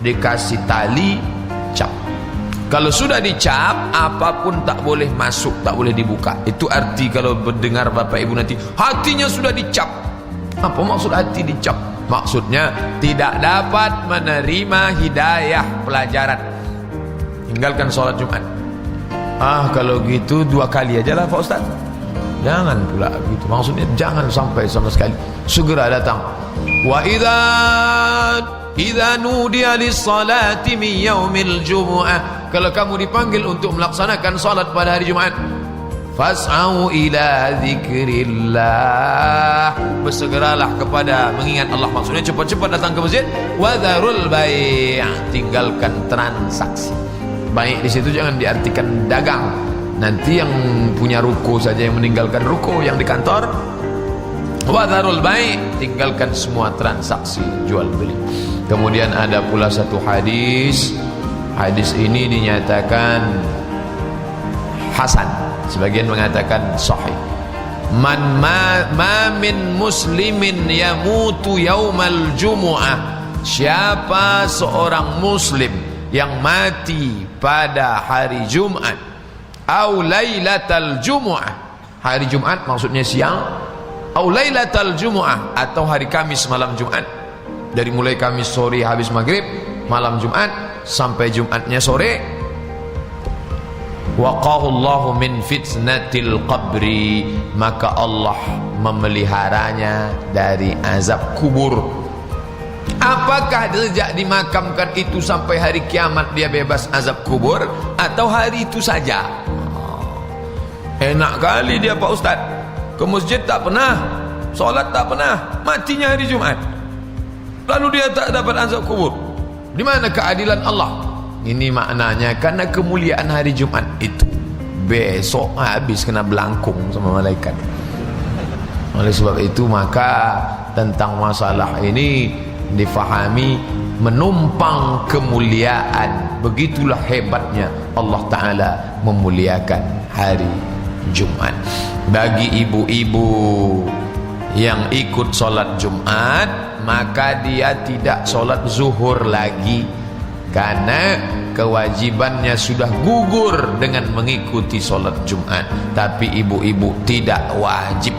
dikasih tali, cap. Kalau sudah dicap, apapun tak boleh masuk, tak boleh dibuka. Itu arti kalau mendengar Bapak Ibu nanti, hatinya sudah dicap. Apa maksud hati dicap? Maksudnya tidak dapat menerima hidayah pelajaran. Tinggalkan sholat Jumat. Kalau gitu 2 kali aja lah Pak Ustaz. Jangan pula gitu. Maksudnya jangan sampai sama sekali. Segera datang. Wa idza nudiya lis-salati min yaumil jumu'ah. Kalau kamu dipanggil untuk melaksanakan salat pada hari Jumat, fas'au ila zikrillah, bersegeralah kepada mengingat Allah. Maksudnya cepat-cepat datang ke masjid. Wa dzarul bai', tinggalkan transaksi. Baik di situ jangan diartikan dagang. Nanti yang punya ruko saja yang meninggalkan ruko yang di kantor. Wa dzarul bai', tinggalkan semua transaksi jual beli. Kemudian ada pula satu hadis. Hadis ini dinyatakan hasan, sebagian mengatakan sahih. Man ma min muslimin yamutu yaumal jumu'ah. Siapa seorang muslim yang mati pada hari Jumat, au lailatal jumu'ah, hari Jumat maksudnya siang, au lailatal jumu'ah, atau hari Kamis malam Jumat, dari mulai Kamis sore habis maghrib, malam Jumat sampai Jumatnya sore, waqahullahu min fitnatil qabri, maka Allah memeliharanya dari azab kubur. Apakah sejak dimakamkan itu sampai hari kiamat dia bebas azab kubur, atau hari itu saja? Enak kali dia Pak Ustaz, ke masjid tak pernah, solat tak pernah, matinya hari Jumat, lalu dia tak dapat azab kubur. Di mana keadilan Allah? Ini maknanya karena kemuliaan hari Jumat itu, besok habis kena belangkung sama malaikat. Oleh sebab itu maka tentang masalah ini difahami, menumpang kemuliaan. Begitulah hebatnya Allah Ta'ala memuliakan hari Jumat. Bagi ibu-ibu yang ikut solat Jumat, maka dia tidak solat zuhur lagi, karena kewajibannya sudah gugur dengan mengikuti solat Jumat. Tapi ibu-ibu tidak wajib.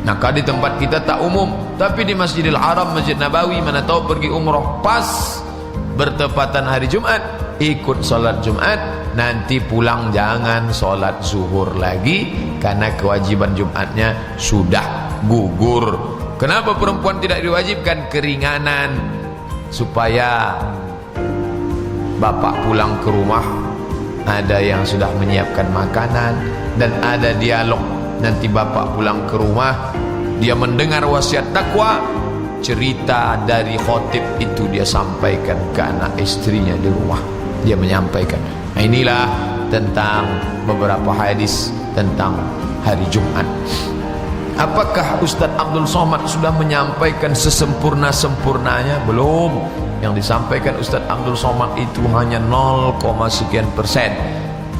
Maka di tempat kita tak umum, tapi di Masjidil Haram, Masjid Nabawi, mana tahu pergi umroh pas bertepatan hari Jumat, ikut solat Jumat, nanti pulang jangan solat zuhur lagi, karena kewajiban Jumatnya sudah gugur. Kenapa perempuan tidak diwajibkan? Keringanan, supaya bapak pulang ke rumah ada yang sudah menyiapkan makanan, dan ada dialog. Nanti bapak pulang ke rumah, dia mendengar wasiat takwa, cerita dari khotib itu dia sampaikan ke anak istrinya di rumah, dia menyampaikan. Nah, inilah tentang beberapa hadis tentang hari Jumat. Apakah Ustadz Abdul Somad sudah menyampaikan sesempurna-sempurnanya? Belum. Yang disampaikan Ustadz Abdul Somad itu hanya 0,sekian persen.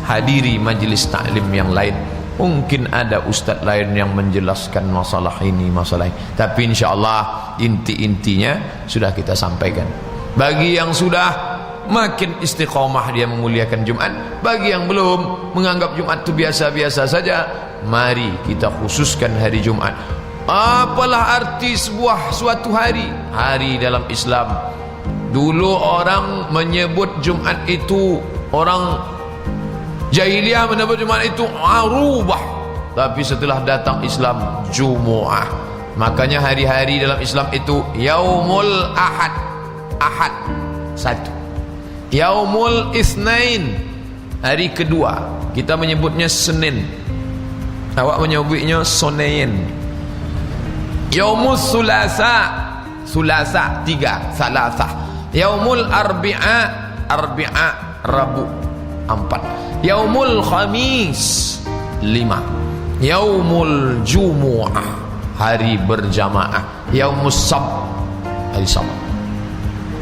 Hadiri majelis taklim yang lain. Mungkin ada ustaz lain yang menjelaskan masalah ini, masalah ini. Tapi insyaAllah inti-intinya sudah kita sampaikan. Bagi yang sudah, makin istiqomah dia memuliakan Jumat. Bagi yang belum, menganggap Jumat itu biasa-biasa saja, mari kita khususkan hari Jumat. Apalah arti suatu hari? Hari dalam Islam. Dulu orang menyebut Jumat itu, orang Jahiliyah menyebut Jumat itu arubah, tapi setelah datang Islam, Jumu'ah. Makanya hari-hari dalam Islam itu Yaumul Ahad, Ahad satu. Yaumul Itsnain, hari kedua. Kita menyebutnya Senin, awak menyebutnya Sonein. Yaumul Sulasa, Sulasa tiga, Salasah. Yaumul Arbi'a, Arbi'a Rabu empat. Yaumul Khamis 5. Yaumul Jumu'ah, hari berjamaah. Yaumus Sabt, hari Sabat.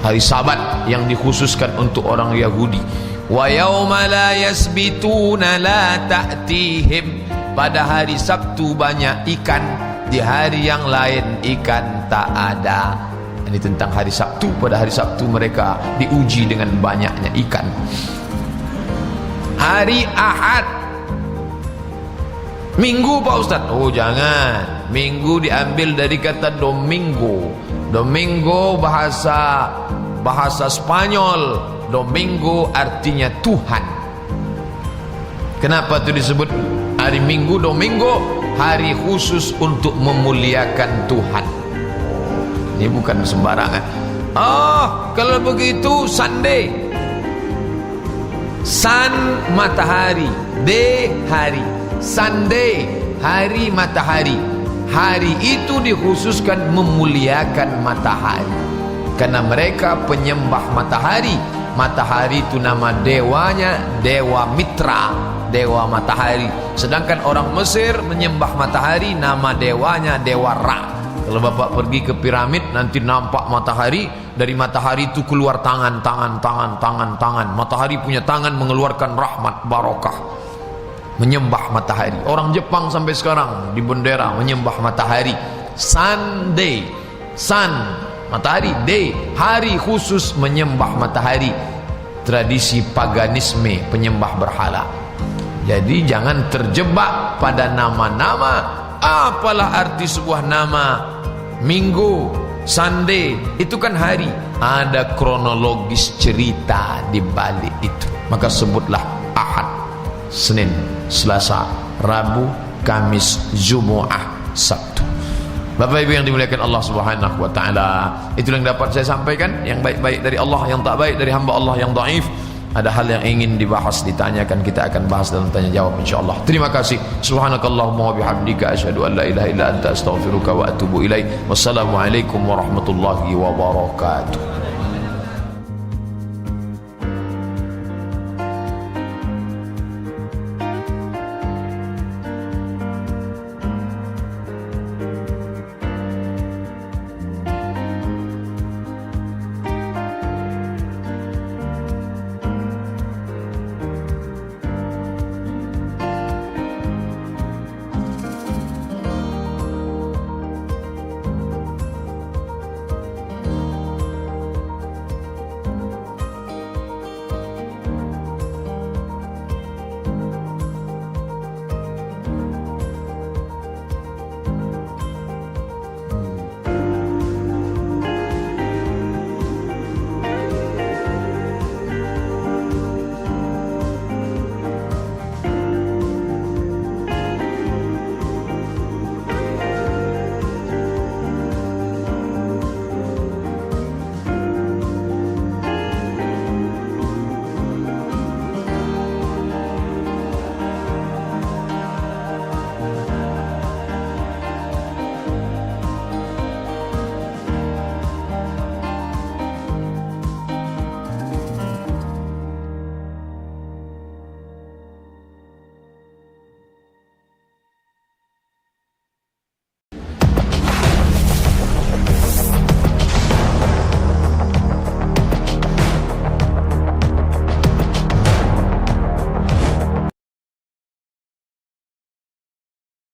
Hari Sabat yang dikhususkan untuk orang Yahudi. Wa yauma la yasbituna la ta'tihim, pada hari Sabtu banyak ikan, di hari yang lain ikan tak ada. Ini tentang hari Sabtu. Pada hari Sabtu mereka diuji dengan banyaknya ikan. Hari Ahad, Minggu Pak Ustaz. Oh jangan, Minggu diambil dari kata Domingo. Domingo bahasa Spanyol. Domingo artinya Tuhan. Kenapa itu disebut hari Minggu? Domingo, hari khusus untuk memuliakan Tuhan. Ini bukan sembarangan. Oh, kalau begitu Sunday. Sun matahari, day hari. Sunday hari matahari. Hari itu dikhususkan memuliakan matahari. Karena mereka penyembah matahari. Matahari itu nama dewanya, Dewa Mitra, Dewa Matahari. Sedangkan orang Mesir menyembah matahari, nama dewanya Dewa Ra. Kalau Bapak pergi ke piramid, nanti nampak matahari. Dari matahari itu keluar tangan. Matahari punya tangan mengeluarkan rahmat, barokah. Menyembah matahari. Orang Jepang sampai sekarang di bendera menyembah matahari. Sunday, sun, matahari, day, hari khusus menyembah matahari. Tradisi paganisme, penyembah berhala. Jadi jangan terjebak pada nama-nama. Apalah arti sebuah nama? Minggu, Sunday, itu kan hari. Ada kronologis cerita di balik itu. Maka sebutlah Ahad, Senin, Selasa, Rabu, Kamis, Jumu'ah, Sabtu. Bapak Ibu yang dimuliakan Allah Subhanahu wa taala, itulah yang dapat saya sampaikan, yang baik-baik dari Allah, yang tak baik dari hamba Allah yang dhaif. Ada hal yang ingin dibahas, ditanyakan, kita akan bahas dalam tanya jawab insyaallah. Terima kasih. Subhanakallahumma wa bihamdika asyhadu an la ilaha illa anta astaghfiruka wa atubu ilaik. Wassalamualaikum warahmatullahi wabarakatuh.